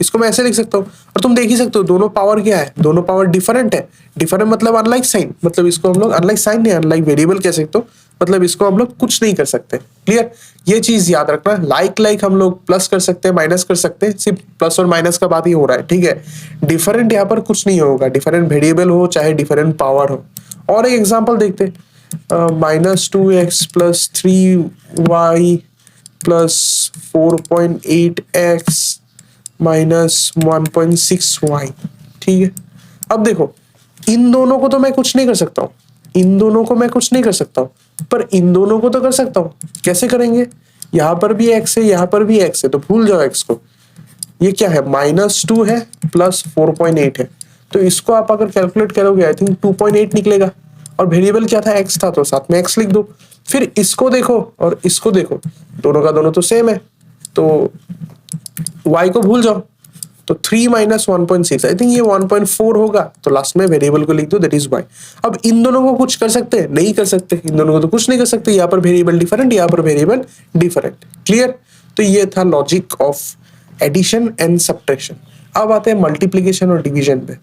S1: इसको मैं ऐसे लिख सकता हूँ। और तुम देख ही सकते हो दोनों पावर क्या है, दोनों पावर डिफरेंट है। डिफरेंट मतलब अनलाइक साइन, मतलब इसको हम लोग अनलाइक साइन नहीं, अनलाइक वेरिएबल कह सकते हो, मतलब इसको हम लोग कुछ नहीं कर सकते। क्लियर? ये चीज याद रखना। लाइक हम लोग प्लस कर सकते हैं, माइनस कर सकते हैं, सिर्फ प्लस और माइनस का बात ही हो रहा है। ठीक है, डिफरेंट यहाँ पर कुछ नहीं होगा, डिफरेंट वेरिएबल हो चाहे डिफरेंट पावर हो। और एक एग्जांपल देखते, -2x plus 3y plus 4.8x minus 1.6y। ठीक है, अब देखो इन दोनों को तो मैं कुछ नहीं कर सकता हूँ, इन दोनों को मैं कुछ नहीं कर सकता हूँ, पर इन दोनों को तो कर सकता हूँ। कैसे करेंगे? यहाँ पर भी x है, यहाँ पर भी x है, तो भूल जाओ x को। ये क्या है, -2 है प्लस 4.8 है, तो इसको आप अगर कैलकुलेट करोगे आई थिंक 2.8 निकलेगा। और वेरिएबल क्या था, x था, तो साथ में x लिख दो। फिर इसको देखो और इसको देखो, दोनों का दोनों तो सेम है, तो y को भूल जाओ। तो 3 माइनस 1.6, आई थिंक ये 1.4 होगा, तो लास्ट में वेरिएबल को लिख दो, दैट इज y। अब इन दोनों को कुछ कर सकते हैं? नहीं कर सकते, इन दोनों को तो कुछ नहीं कर सकते। यहाँ पर वेरिएबल डिफरेंट, यहाँ पर वेरिएबल डिफरेंट। क्लियर? तो ये था logic of addition and subtraction. अब आते हैं मल्टीप्लीकेशन और डिवीजन पे।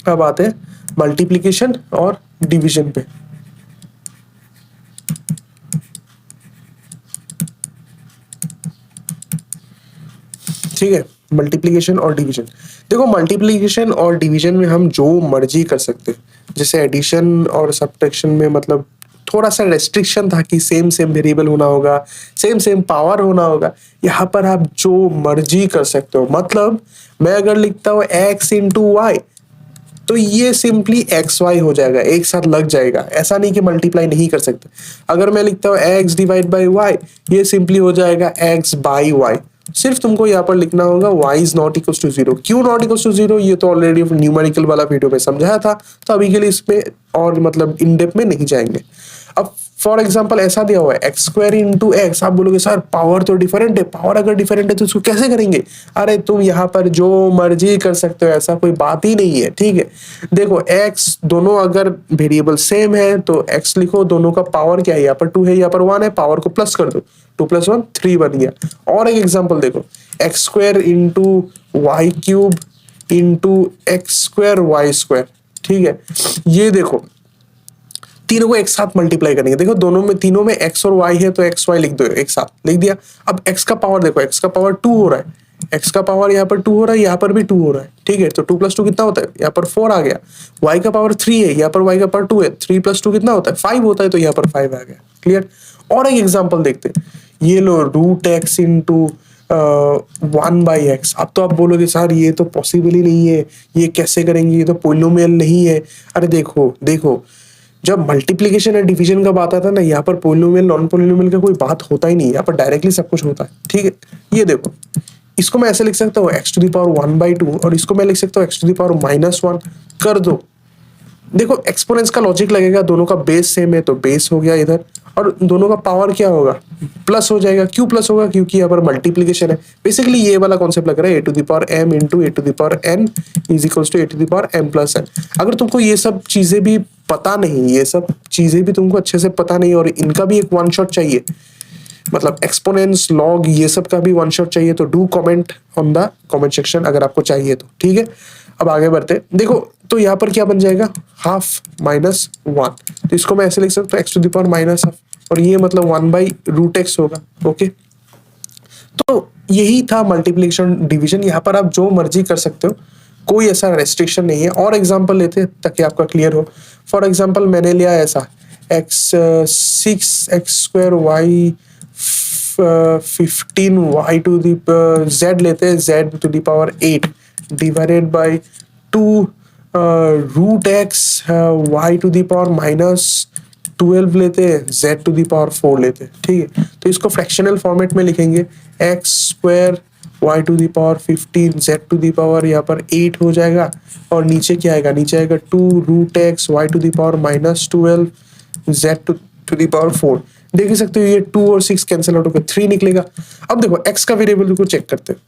S1: अब आते हैं मल्टीप्लीकेशन और डिवीजन पे। ठीक है, मल्टीप्लीकेशन और डिवीजन। देखो मल्टीप्लीकेशन और डिवीजन में हम जो मर्जी कर सकते हैं, जैसे एडिशन और सब्ट्रैक्शन में मतलब थोड़ा सा रेस्ट्रिक्शन था कि सेम सेम वेरिएबल होना होगा, सेम सेम पावर होना होगा। यहाँ पर आप जो मर्जी कर सकते हो। मतलब मैं अगर लिखता हूँ x इंटू वाई, तो ये सिंपली एक्स वाई हो जाएगा, एक साथ लग जाएगा। ऐसा नहीं कि मल्टीप्लाई नहीं कर सकते। अगर मैं लिखता हूँ x डिवाइड बाई वाई, ये सिंपली हो जाएगा x बाई वाई। सिर्फ तुमको यहाँ पर लिखना होगा y is not equal to 0। क्यों नॉट इक्वल टू 0, ये तो ऑलरेडी न्यूमेरिकल वाला वीडियो में समझाया था, तो अभी के लिए इसमें और मतलब इन डेप्थ में नहीं जाएंगे। अब फॉर एग्जाम्पल ऐसा दिया हुआ है एक्स स्क्वायर इंटू एक्स, आप बोलोगे सर पावर तो डिफरेंट है, पावर अगर डिफरेंट है तो इसको कैसे करेंगे? अरे तुम यहाँ पर जो मर्जी कर सकते हो, ऐसा कोई बात ही नहीं है। ठीक है, देखो एक्स दोनों अगर वेरिएबल सेम है तो एक्स लिखो, दोनों का पावर क्या है, यहाँ पर 2 है, यहाँ पर 1 है, पावर को प्लस कर दो, 2 + 1 3 बन गया। और एक एग्जाम्पल देखो, x square into y cube into x square y square. ठीक है, ये देखो तीनों को एक साथ मल्टीप्लाई करेंगे। देखो दोनों में, तीनों में x और y है, तो x y लिख दो, एक साथ लिख दिया। अब x का पावर देखो, x का पावर 2 हो रहा है, x का पावर यहाँ पर 2 हो रहा है, यहाँ पर भी 2 हो रहा है। ठीक है, तो 2 + 2 कितना होता है, यहाँ पर 4 आ गया। y का पावर 3 है, यहाँ पर y का पावर 2 है, 3 + 2 कितना होता है, 5 होता है, तो यहाँ पर 5 आ गया। क्लियर? और एक एग्जाम्पल देखते हैं, ये लो √x इंटू 1/x। अब तो आप बोलोगे सर ये तो पॉसिबल ही नहीं है, ये कैसे करेंगे, ये तो पोलिनोमियल नहीं है। अरे देखो देखो, जब मल्टीप्लिकेशन और डिवीजन का बात आता है ना, यहाँ पर पोलिनोमियल नॉन पोलिनोमियल का कोई बात होता ही नहीं, यहाँ पर डायरेक्टली सब कुछ होता है। ठीक है, ये देखो, इसको मैं ऐसे लिख सकता हूँ x टू द पावर 1/2, और इसको मैं लिख सकता हूँ x टू द पावर -1 कर दो। देखो एक्सपोनेंस का लॉजिक लगेगा, दोनों का बेस सेम है तो बेस हो गया इधर, और दोनों का पावर क्या होगा, प्लस हो जाएगा। क्यों प्लस होगा, क्योंकि यहाँ पर मल्टीप्लिकेशन है। बेसिकली ये वाला कॉन्सेप्ट लग रहा है, a to the power m into a to the power n is equals to a to the power m plus n। अगर तुमको ये सब चीजें भी पता नहीं, ये सब चीजें भी तुमको अच्छे से पता नहीं, और इनका भी एक वन शॉट चाहिए, मतलब एक्सपोनेंस लॉग ये सब का भी वन शॉट चाहिए, तो do comment on the comment section अगर आपको चाहिए तो। ठीक है, अब आगे बढ़ते। देखो तो यहाँ पर क्या बन जाएगा, ½ -1, तो इसको मैं ऐसे लिख सकता हूँ x टू द पावर -½ और ये मतलब 1/√x होगा। ओके, तो यही था मल्टीप्लिकेशन डिवीजन। यहाँ पर आप जो मर्जी कर सकते हो, कोई ऐसा रेस्ट्रिक्शन नहीं है। और एग्जांपल लेते हैं ताकि आपका क्लियर हो। फॉर एग्जांपल मैंने लिया ऐसा 6x² y 15y to the z लेते हैं, z to the power 8 divided by 2 root x y to the power -12 लेते हैं, जेड टू दी पावर 4 लेते हैं, ठीक है। तो इसको फ्रैक्शनल फॉर्मेट में लिखेंगे, x square y to the power 15 z to the power यहाँ पर 8 हो जाएगा, और नीचे क्या आएगा, नीचे आएगा 2 root x y to the power -12 z to the power 4। देख ही सकते हो ये 2 और 6 कैंसिल आउट होकर 3 निकलेगा। अब देखो एक्स का वेरिएबल को चेक करते हैं,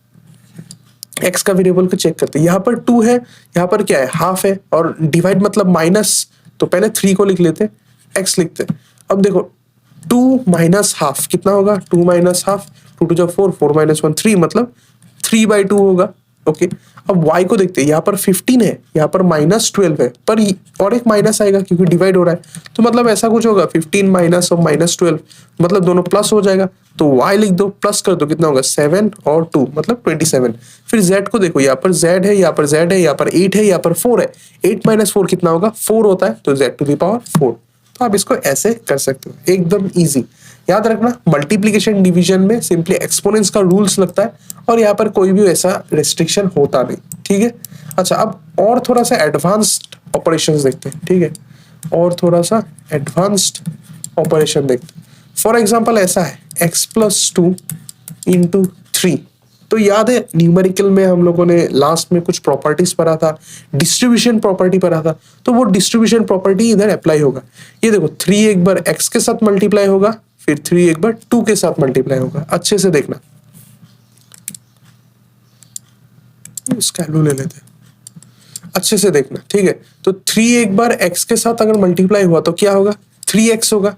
S1: एक्स का वेरिएबल को चेक करते हैं। यहाँ पर 2 है, यहाँ पर क्या है, हाफ है, और डिवाइड मतलब माइनस, तो पहले 3 को लिख लेते, एक्स लिखते। अब देखो 2 माइनस हाफ कितना होगा, 2 माइनस हाफ, 2 टू 4, 4 माइनस 1 3, मतलब 3/2 होगा। ओके, अब y को देखते हैं, यहाँ पर 15 है, यहाँ पर -12 है, पर और एक माइनस आएगा क्योंकि डिवाइड हो रहा है, तो मतलब ऐसा कुछ होगा 15 माइनस और -12, मतलब दोनों प्लस हो जाएगा, तो y लिख दो, प्लस कर दो, कितना होगा 7 और 2 मतलब 27। फिर z को देखो, यहाँ पर z है, यहाँ पर z है, यहाँ पर 8 है, यहाँ पर 4 है, 8 माइनस 4 कितना होगा, 4 होता है, तो z टू द पावर 4। तो आप इसको ऐसे कर सकते हो, एकदम इजी। याद रखना मल्टीप्लिकेशन डिवीजन में सिंपली एक्सपोनेंट्स का रूल्स लगता है, और यहाँ पर कोई भी ऐसा रेस्ट्रिक्शन होता नहीं, ठीक है। अच्छा, अब और थोड़ा सा एडवांस्ड ऑपरेशंस देखते हैं, ठीक है, और थोड़ा सा एडवांस्ड ऑपरेशन देखते हैं। फॉर एग्जांपल ऐसा है x+2 इंटू 3। तो याद है न्यूमेरिकल में हम लोगों ने लास्ट में कुछ प्रॉपर्टीज पढ़ा था, डिस्ट्रीब्यूशन प्रॉपर्टी पढ़ा था, तो वो डिस्ट्रीब्यूशन प्रॉपर्टी इधर अप्लाई होगा। ये देखो 3 एक बार x के साथ मल्टीप्लाई होगा, फिर 3 एक बार 2 के साथ मल्टीप्लाई होगा। अच्छे से देखना, स्कैलू ले लेते, अच्छे से देखना, ठीक है। तो 3 एक बार x के साथ अगर मल्टीप्लाई हुआ तो क्या होगा, 3x होगा।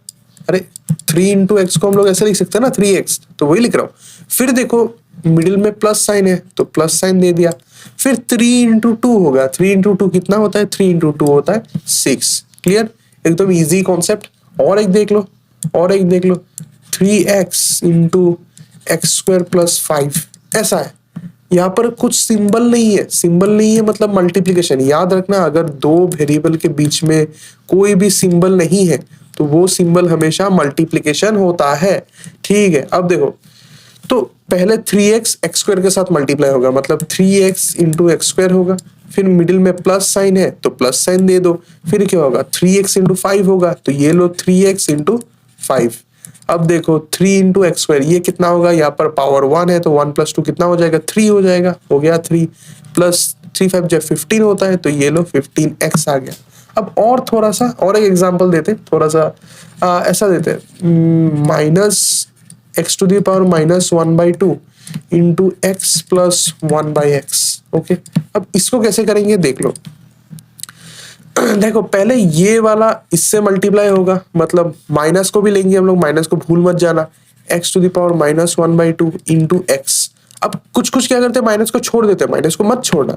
S1: अरे 3 इंटू एक्स को हम लोग ऐसे लिख सकते हैं ना, 3x, तो वही लिख रहा हूं। फिर देखो मिडिल में प्लस साइन है, तो प्लस साइन दे दिया। फिर 3 इंटू 2 होगा, 3 इंटू 2 कितना होता है, 3 इंटू 2 होता है 6। क्लियर, एकदम इजी कॉन्सेप्ट। और एक देख लो, और एक देख लो, 3x into x square plus 5, ऐसा है। यहाँ पर कुछ सिंबल नहीं है, सिंबल नहीं है मतलब मल्टीप्लिकेशन। याद रखना, अगर दो वेरिएबल के बीच में कोई भी सिंबल नहीं है तो वो सिंबल हमेशा मल्टीप्लिकेशन होता है, ठीक है। अब देखो, तो पहले 3x एक्स स्क्वायर के साथ मल्टीप्लाई होगा, मतलब 3x इंटू एक्स स्क्वायर होगा। फिर मिडिल में प्लस साइन है तो प्लस साइन दे दो। फिर क्या होगा, 3x इंटू 5 होगा, तो ये लो 3x इंटू 5। अब देखो 3 इंटू एक्स स्क्वायर, ये कितना होगा, यहाँ पर पावर 1 है, तो 1 + 2 कितना हो जाएगा, 3 हो जाएगा, हो गया 3 प्लस 3 5 जब 15 होता है, तो ये लो 15x आ गया। अब और थोड़ा सा और एक एग्जांपल देते, थोड़ा सा ऐसा देते, -x to the power -1/2 into x plus 1/x। Okay, अब इसको कैसे करेंगे देख लो। देखो पहले ये वाला इससे मल्टीप्लाई होगा, मतलब माइनस को भी लेंगे हम लोग, माइनस को भूल मत जाना, x to the power -1/2 into x. अब कुछ कुछ क्या करते हैं, माइनस को छोड़ देते हैं, माइनस को मत छोड़ना।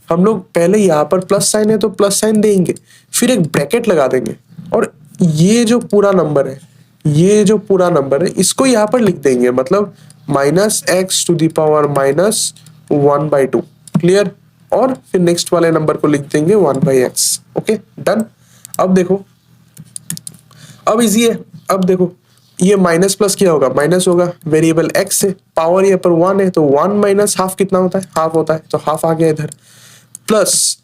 S1: हम लोग पहले यहाँ पर प्लस साइन है तो प्लस साइन देंगे, फिर एक ब्रैकेट लगा देंगे, और ये जो पूरा नंबर है, ये जो पूरा नंबर है, इसको यहाँ पर लिख देंगे, मतलब -x to the power -1/2। Clear, और फिर नेक्स्ट वाले नंबर को लिख देंगे 1/x। Okay, done. अब देखो, अब इजी है। अब देखो ये माइनस प्लस क्या होगा, माइनस होगा, वेरिएबल x है, पावर यहाँ पर 1 है, तो 1 माइनस हाफ कितना होता है, हाफ होता है, तो हाफ आ गया इधर। प्लस,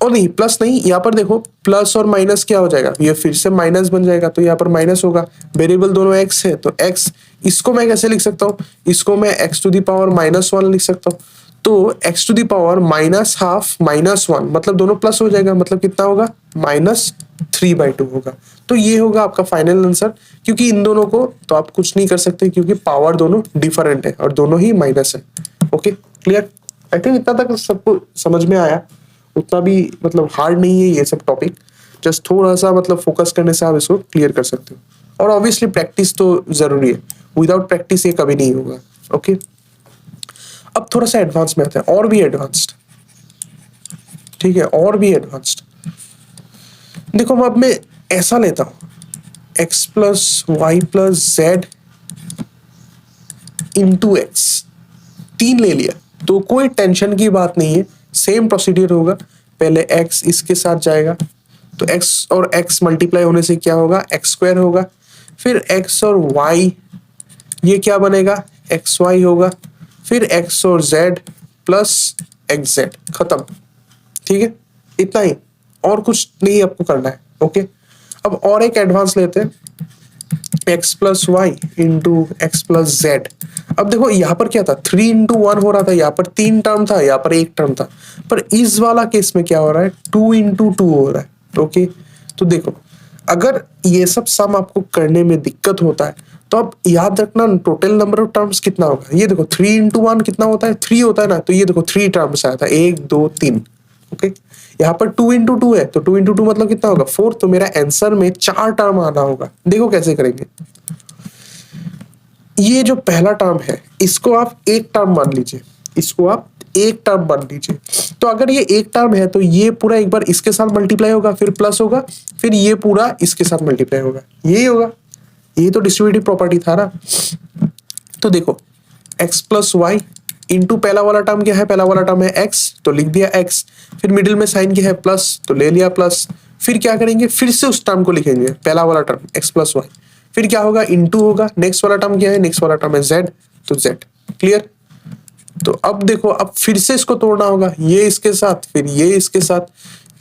S1: और नहीं प्लस नहीं, यहाँ पर देखो प्लस और माइनस क्या हो जाएगा, ये फिर से माइनस बन जाएगा, तो यहाँ पर माइनस होगा। वेरिएबल दोनों x है, तो x, इसको मैं कैसे लिख सकता हूँ, इसको मैं x टू द पावर -1 लिख सकता हूँ। तो x टू द पावर -1/2 -1, मतलब दोनों प्लस हो जाएगा, मतलब कितना होगा, -3/2 होगा। तो ये होगा आपका फाइनल आंसर, क्योंकि इन दोनों को तो आप कुछ नहीं कर सकते, क्योंकि पावर दोनों डिफरेंट है और दोनों ही माइनस है। Okay, clear. आई थिंक इतना तक सबको समझ में आया, उतना भी मतलब हार्ड नहीं है ये सब टॉपिक, जस्ट थोड़ा सा मतलब फोकस करने से आप इसको क्लियर कर सकते हो। और ऑब्वियसली प्रैक्टिस तो जरूरी है, विदाउट प्रैक्टिस ये कभी नहीं होगा। ओके, अब थोड़ा सा एडवांस में आते हैं, और भी एडवांस्ड, ठीक है, और भी एडवांस्ड। देखो अब मैं ऐसा लेता हूं, x plus y plus z into x, 3 ले लिया, तो कोई टेंशन की बात नहीं है, सेम प्रोसीड्यूर होगा। पहले x इसके साथ जाएगा, तो x और x मल्टीप्लाई होने से क्या होगा, एक्स स्क्वायर होगा। फिर x और y, ये क्या बनेगा, xy होगा। फिर x और z प्लस xz, खत्म, ठीक है। इतना ही, और कुछ नहीं आपको करना है। ओके, अब और एक एडवांस लेते हैं, x plus y into x plus z. अब देखो यहाँ पर क्या था, 3 इंटू 1 हो रहा था, यहाँ पर 3 टर्म था, यहाँ पर 1 टर्म था, पर इस वाला केस में क्या हो रहा है, 2 इंटू 2 हो रहा है। ओके, तो देखो अगर ये सब सम आपको करने में दिक्कत होता है तो आप याद रखना टोटल नंबर ऑफ टर्म्स कितना होगा। ये देखो 3 इंटू 1 कितना होता है, 3 होता है ना, तो ये देखो 3 टर्म्स आया था, 1 2 3। ओके, यहाँ पर 2 इंटू 2 है, तो 2 इंटू 2 मतलब कितना होगा, 4। तो मेरा आंसर में 4 टर्म आना होगा। देखो कैसे करेंगे, ये जो पहला टर्म है इसको आप एक टर्म मान लीजिए, इसको आप एक टर्म मान लीजिए। तो अगर ये एक टर्म है तो ये पूरा एक बार इसके साथ मल्टीप्लाई होगा, फिर प्लस होगा, फिर ये पूरा इसके साथ मल्टीप्लाई होगा, यही होगा। ये तो डिस्ट्रीब्यूटिव प्रॉपर्टी था ना। तो देखो x प्लस वाई इंटू पहला वाला टर्म क्या है, पहला वाला टर्म है x, तो लिख दिया x, फिर मिडिल में साइन क्या है प्लस, तो ले लिया प्लस, फिर क्या करेंगे, फिर से उस टर्म को लिखेंगे, पहला वाला टर्म x प्लस वाई, फिर क्या होगा, इंटू होगा, नेक्स्ट वाला टर्म क्या है, नेक्स्ट वाला टर्म है z, तो z। क्लियर। तो अब देखो, अब फिर से इसको तोड़ना होगा, ये इसके साथ, फिर ये इसके साथ,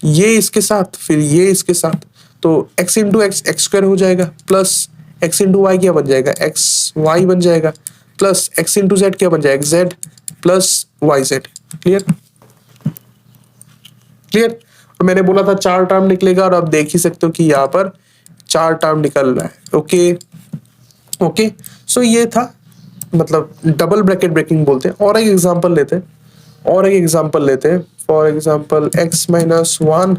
S1: ये इसके साथ, फिर ये इसके साथ, तो x into x x square हो जाएगा, प्लस x इंटू वाई क्या बन जाएगा, एक्स वाई बन जाएगा, प्लस x इंटू जेड क्या बन जाएगा, z plus y z. Clear clear. और मैंने बोला था 4 टर्म निकलेगा, और आप देख ही सकते हो कि यहाँ पर 4 टर्म निकल रहा है। ओके ओके, सो ये था, मतलब डबल ब्रैकेट ब्रेकिंग बोलते हैं। और एक एग्जांपल लेते हैं, और एक एग्जांपल लेते हैं, फॉर एग्जांपल x माइनस 1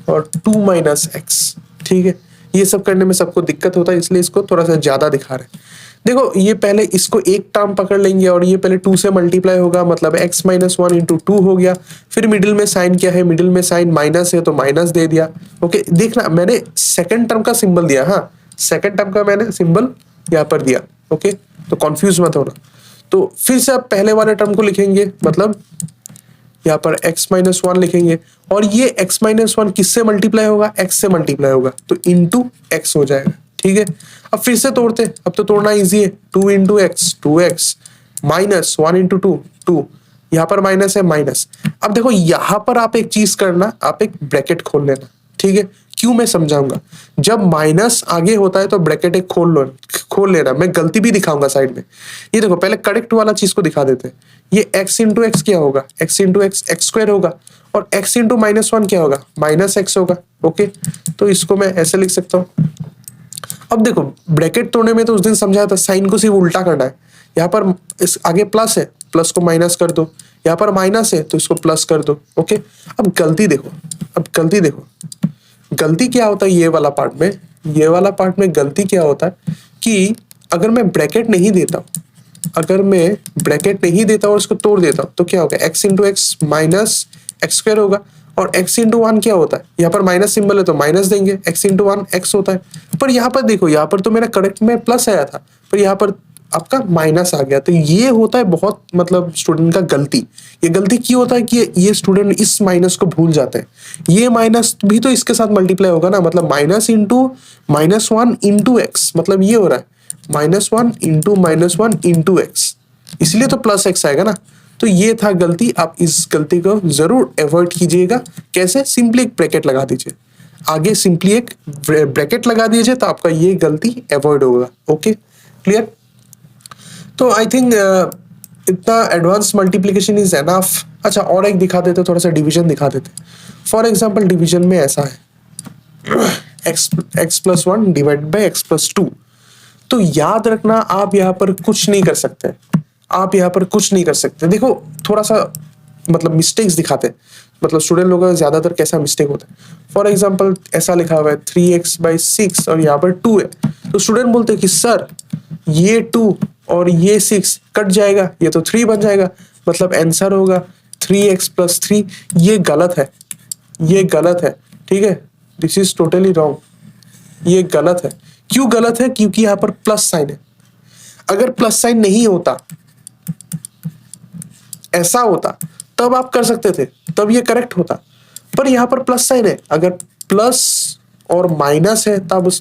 S1: और 2 माइनस एक्स। ठीक है, ये सब करने में सबको दिक्कत होता है, इसलिए इसको थोड़ा सा ज्यादा दिखा रहे हैं। देखो ये पहले इसको एक टर्म पकड़ लेंगे, और ये पहले 2 से मल्टीप्लाई होगा, मतलब x माइनस 1 इंटू 2 हो गया, फिर मिडिल में साइन क्या है, मिडिल में साइन माइनस है, तो माइनस दे दिया। ओके, देखना मैंने सेकंड टर्म का सिंबल दिया, हाँ सेकंड टर्म का मैंने सिंबल यहाँ पर दिया। ओके, तो कंफ्यूज मत होना। तो फिर से आप पहले वाले टर्म को लिखेंगे, मतलब यहाँ पर x माइनस 1 लिखेंगे, और ये x माइनस 1 किससे मल्टीप्लाई होगा, x से मल्टीप्लाई होगा, तो इंटू x हो जाएगा। ठीक है, अब फिर से तोड़ते, अब तो तोड़ना इजी है, 2 into x 2x, minus 1 into 2 2, यहाँ पर माइनस है माइनस। अब देखो यहाँ पर आप एक चीज करना, आप एक ब्रैकेट खोल लेना। ठीक है, क्यों मैं समझाऊंगा। जब माइनस आगे होता है तो ब्रैकेट एक खोल लेना, मैं गलती भी दिखाऊंगा साइड में। ये देखो पहले करेक्ट वाला चीज को दिखा देते हैं। ये x इंटू एक्स क्या होगा, x into x x square होगा, और x इंटू माइनस 1 क्या होगा, माइनस एक्स होगा। ओके, तो इसको मैं ऐसे लिख सकता हूँ। अब देखो ब्रैकेट तोड़ने में तो उस दिन समझाया था, साइन को सिर्फ उल्टा करना है। यहाँ पर इस आगे प्लस है, प्लस को माइनस कर दो, यहाँ पर माइनस है तो इसको प्लस कर दो। ओके, अब गलती देखो, अब गलती देखो, गलती क्या होता है ये वाला पार्ट में, ये वाला पार्ट में गलती क्या होता है कि अगर मैं ब्रैकेट नहीं देता हूँ, अगर मैं ब्रैकेट नहीं देता और इसको तोड़ देता हूँ, तो क्या होगा, x into x minus x square होगा, और x इंटू 1 क्या होता है, यहाँ पर माइनस सिंबल है तो माइनस देंगे, x इंटू 1 x होता है। पर यहाँ पर देखो, यहाँ पर तो मेरा करेक्ट में प्लस आया था, पर यहाँ पर आपका माइनस आ गया। तो ये होता है बहुत, मतलब स्टूडेंट का गलती। ये गलती क्यों होता है कि ये स्टूडेंट इस माइनस को भूल जाते हैं। ये माइनस भी तो इसके साथ मल्टीप्लाई होगा ना, मतलब minus into minus 1 into x, मतलब ये हो रहा है minus 1 into minus 1 into x, इसलिए तो प्लस एक्स आएगा ना। तो ये था गलती, आप इस गलती को जरूर अवॉइड कीजिएगा। कैसे, सिंपली एक ब्रैकेट लगा दीजिए, आगे सिंपली एक ब्रैकेट लगा दीजिए, तो आपका ये गलती अवॉइड होगा। Okay, clear. तो आई थिंक इतना एडवांस मल्टीप्लिकेशन इज एनफ। अच्छा, और एक दिखा देते, थोड़ा सा डिवीजन दिखा देते। फॉर एग्जांपल डिवीजन में ऐसा है, x plus 1 divide by x plus 2। तो याद रखना, आप यहाँ पर कुछ नहीं कर सकते, आप यहाँ पर कुछ नहीं कर सकते। देखो थोड़ा सा मतलब मिस्टेक्स दिखाते हैं, मतलब स्टूडेंट लोगों का ज्यादातर कैसा मिस्टेक होता है। फॉर एग्जांपल ऐसा लिखा हुआ है 3x बाई 6 और यहाँ पर 2 है, तो स्टूडेंट बोलते हैं कि सर ये 2 और ये 6 कट जाएगा, ये तो 3 बन जाएगा, मतलब आंसर होगा 3x प्लस 3। ये गलत है, ये गलत है। ठीक है, दिस इज टोटली रॉन्ग, ये गलत है। क्यों गलत है, क्योंकि यहाँ पर प्लस साइन है। अगर प्लस साइन नहीं होता, ऐसा होता, तब आप कर सकते थे, तब ये करेक्ट होता। पर यहाँ पर प्लस साइन है, अगर प्लस और माइनस है तब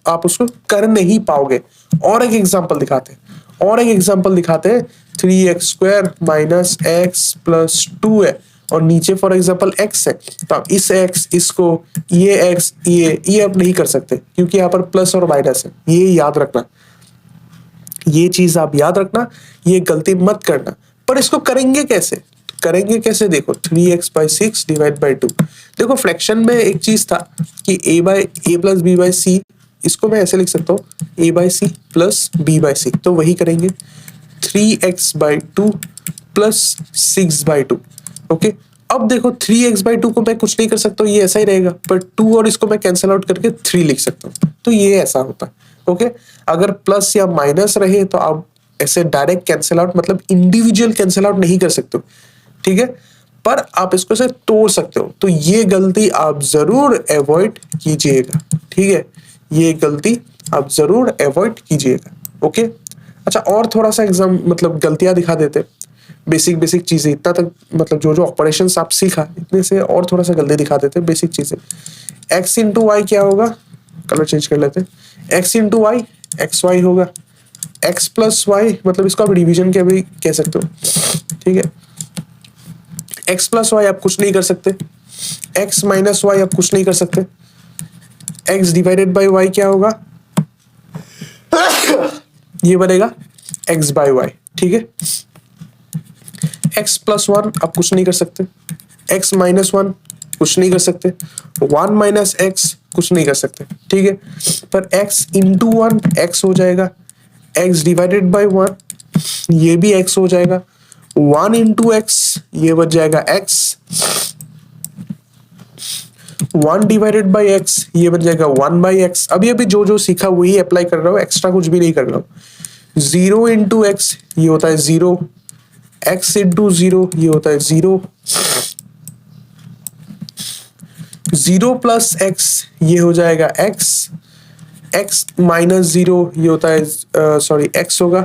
S1: आप उसको कर नहीं पाओगे। और एक एग्जांपल दिखाते, और एक एग्जांपल दिखाते हैं 3x square minus x plus 2 है, और नीचे फॉर एग्जांपल x है, तो आप इस x इसको ये x ये आप नहीं कर सकते क्योंकि यहाँ पर प्लस और माइनस है। ये याद रखना, ये चीज आप याद रखना, ये गलती मत करना। पर इसको करेंगे कैसे, करेंगे कैसे, देखो 3x/6 डिवाइड बाई 2। देखो फ्रैक्शन में एक चीज था कि a प्लस बी बाई सी, इसको मैं ऐसे लिख सकता हूँ a/c प्लस b/c, तो वही करेंगे 3x/2 प्लस 6/2। ओके, अब देखो 3x/2 को मैं कुछ नहीं कर सकता हूँ, ये ऐसा ही रहेगा, पर 2 और इसको मैं कैंसिल आउट करके 3 लिख सकता हूँ, तो ये ऐसा होता है। ओके, अगर प्लस या माइनस रहे तो आप ऐसे डायरेक्ट कैंसिल आउट मतलब इंडिविजुअल कैंसिल आउट नहीं कर सकते हो, ठीक है, पर आप इसको से तोड़ सकते हो। तो ये गलती आप जरूर अवॉइड कीजिएगा, ठीक है, ये गलती आप जरूर अवॉइड कीजिएगा। ओके, अच्छा और थोड़ा सा एग्जाम मतलब गलतियां दिखा देते, बेसिक चीजें इतना तक मतलब जो ऑपरेशंस आप सीखा इतने से और थोड़ा सा गलती दिखा देते बेसिक चीजें। x इंटू वाई क्या होगा, कलर चेंज कर लेते, x into y x y होगा, x प्लस वाई मतलब इसको आप डिवीजन के भी कह सकते हो, ठीक है, x प्लस वाई आप कुछ नहीं कर सकते, x माइनस वाई आप कुछ नहीं कर सकते, x डिवाइडेड बाई वाई क्या होगा ये बनेगा x बाई वाई, ठीक है, x प्लस 1 आप कुछ नहीं कर सकते, x माइनस 1 कुछ नहीं कर सकते, 1 माइनस x कुछ नहीं कर सकते, ठीक है, पर x इंटू 1 x हो जाएगा, x डिवाइडेड बाई 1 ये भी x हो जाएगा, 1 इंटू x ये बच जाएगा x, 1 डिवाइडेड बाई x ये बन जाएगा 1 बाई x। अभी जो सीखा वही अप्लाई कर रहा हूँ, एक्स्ट्रा कुछ भी नहीं कर रहा हूँ। 0 इंटू x ये होता है 0, x इंटू 0 ये होता है 0, 0 प्लस x ये हो जाएगा x, x माइनस 0 ये होता है सॉरी x होगा,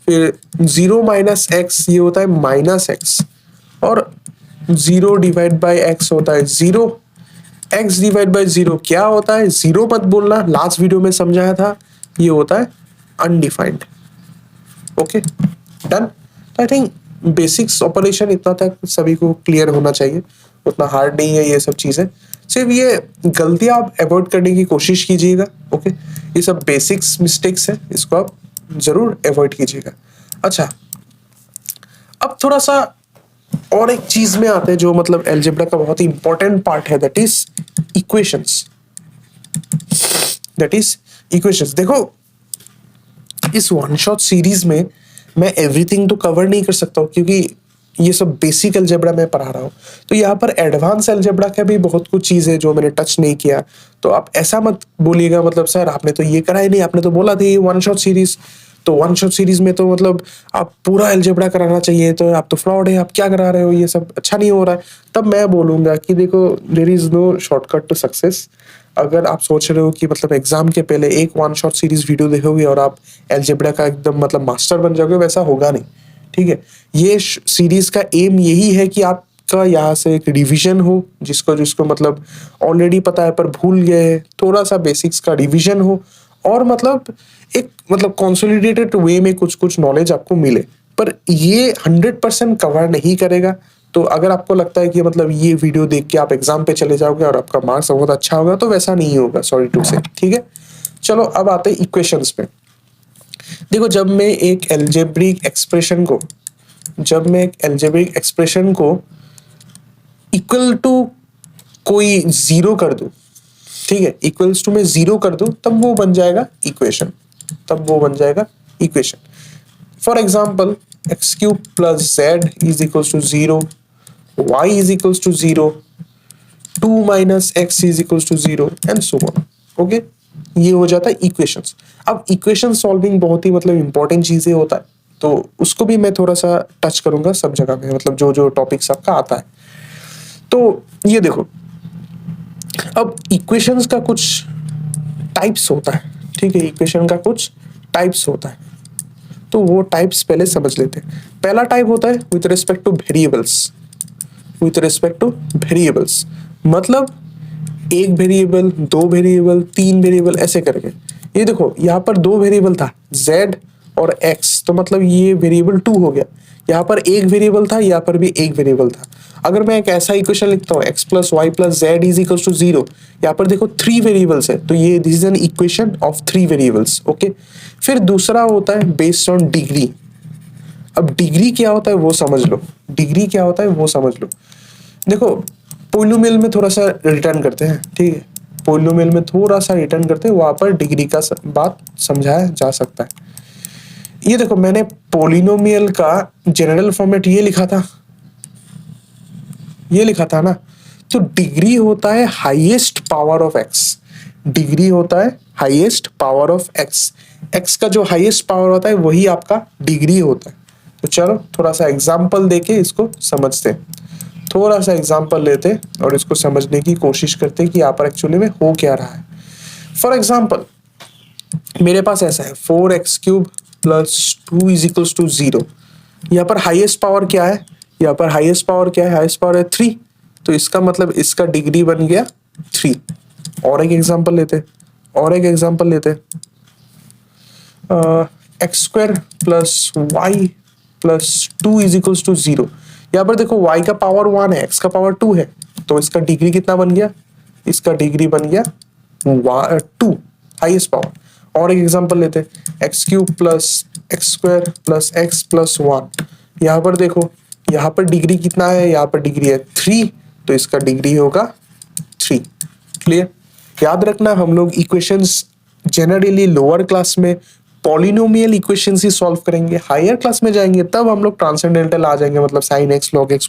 S1: फिर 0 माइनस x ये होता है माइनस x, और 0 डिवाइड बाई x होता है 0, x डिवाइड बाई 0 क्या होता है, 0 मत बोलना, लास्ट वीडियो में समझाया था, ये होता है undefined. Okay done. I think basics operation इतना तक सभी को क्लियर होना चाहिए, उतना हार्ड नहीं है ये सब चीजें, सिर्फ ये गलतियां आप अवॉइड करने की कोशिश कीजिएगा। ओके, ये सब बेसिक्स मिस्टेक्स है, इसको आप जरूर अवॉइड कीजिएगा। अच्छा, अब थोड़ा सा और एक चीज में आते हैं जो मतलब अलजेब्रा का बहुत ही इंपॉर्टेंट पार्ट है, दैट इज इक्वेशंस। देखो इस वन शॉट सीरीज में मैं एवरीथिंग तो कवर नहीं कर सकता हूँ क्योंकि ये सब बेसिक अलजेब्रा मैं पढ़ा रहा हूँ, तो यहाँ पर एडवांस अलजेब्रा का भी बहुत कुछ चीज है जो मैंने टच नहीं किया। तो आप ऐसा मत बोलिएगा मतलब सर आपने तो ये करा ही नहीं, आपने तो बोला था ये वन शॉट सीरीज, तो वन शॉट सीरीज में तो मतलब आप पूरा अलजेब्रा कराना चाहिए, तो आप तो फ्रॉड है, आप क्या करा रहे हो, ये सब अच्छा नहीं हो रहा है। तब मैं बोलूंगा कि देखो there is no shortcut to success. अगर आप सोच रहे हो कि मतलब एग्जाम के पहले एक वन शॉट सीरीज वीडियो देखोगे और आप अलजेब्रा का एकदम मतलब मास्टर बन जाओगे, वैसा होगा नहीं, ठीक है। ये सीरीज का एम यही है कि आपका यहाँ से एक रिवीजन हो, जिसको मतलब ऑलरेडी पता है पर भूल गए, थोड़ा सा बेसिक्स का रिवीजन हो, और मतलब एक मतलब कंसोलिडेटेड वे में कुछ नॉलेज आपको मिले। पर ये 100% कवर नहीं करेगा। तो अगर आपको लगता है कि मतलब ये वीडियो देख के आप एग्जाम पे चले जाओगे और आपका मार्क्स बहुत अच्छा होगा, तो वैसा नहीं होगा, सॉरी टू से, ठीक है। चलो अब आते हैं इक्वेशंस पे। देखो जब मैं एक एल्जेब्रिक एक्सप्रेशन को इक्वल टू कोई जीरो कर दूं, ठीक है, इक्वल्स टू में जीरो कर दूं, तब वो बन जाएगा equation, for example x cube plus z is equals to 0, y is equals to 0, 2 minus x is equals to 0 and so on. Okay, ये हो जाता है इक्वेशंस। अब इक्वेशन सॉल्विंग बहुत ही मतलब इंपॉर्टेंट चीजें होता है, तो उसको भी मैं थोड़ा सा टच करूंगा सब जगह में, मतलब जो टॉपिक्स आपका आता है। तो ये देखो, अब इक्वेशंस का कुछ टाइप्स होता है, ठीक है, इक्वेशन का कुछ टाइप्स होता है, तो वो टाइप्स पहले समझ लेते हैं। पहला टाइप होता है विथ रिस्पेक्ट टू वेरिएबल्स, मतलब एक वेरिएबल, 2 वेरिएबल, 3 वेरिएबल ऐसे करके। ये देखो यहाँ पर 2 वेरिएबल था z और x, तो मतलब ये वेरिएबल 2 हो गया। यहाँ पर एक वेरिएबल था, यहाँ पर भी एक वेरिएबल था। अगर मैं एक ऐसा इक्वेशन लिखता हूँ x plus y plus z is equal to 0, यहाँ पर देखो 3 वेरिएबल्स है, तो ये this is an equation of 3 variables. Okay, फिर दूसरा होता है बेस्ड ऑन डिग्री। अब डिग्री क्या होता है वो समझ लो, डिग्री क्या होता है वो समझ लो। देखो पोलिनोमियल में थोड़ा सा रिटर्न करते हैं, ठीक है, पोलिनोमियल में थोड़ा सा रिटर्न करते हैं, वहां पर डिग्री का बात समझाया जा सकता है। ये देखो मैंने पोलिनोमियल का जनरल फॉर्मेट ये लिखा था, ये लिखा था ना, तो डिग्री होता है highest power of x, degree होता है highest power of x, x का जो हाईएस्ट पावर होता है वही आपका डिग्री होता है। तो चलो थोड़ा सा एग्जांपल देके इसको समझते हैं, थोड़ा सा एग्जांपल लेते हैं और इसको समझने की कोशिश करते हैं कि यहाँ पर एक्चुअली में हो क्या रहा है। फॉर एग्जांपल मेरे पास ऐसा है 4x cube plus 2 is equals to 0। यहाँ पर हाईएस्ट पावर क्या है, यहाँ पर हाईएस्ट पावर क्या है, हाईएस्ट पावर है 3, तो इसका मतलब इसका डिग्री बन गया 3। और एक एग्जांपल लेते हैं, और एक एग्जांपल लेते हैं, x square plus y plus 2 is equals to 0। यहाँ पर देखो y का पावर 1 है, x का पावर 2 है, तो इसका डिग्री कितना बन गया, इसका डिग्री बन गया 2, हाईएस्ट पावर। और एक एग्जांपल लेते हैं, x cube plus x square plus x plus 1। यहाँ पर देखो, यहाँ पर डिग्री कितना है, यहाँ पर डिग्री है 3, तो इसका डिग्री होगा 3। क्लियर? याद रखना हम लोग इक्वेशंस जनरली लोअर क्लास में पॉलिनोमियल इक्वेशंस ही सॉल्व करेंगे, हायर क्लास में जाएंगे तब हम लोग ट्रांसेंडेंटल आ जाएंगे, मतलब साइन एक्स लॉग एक्स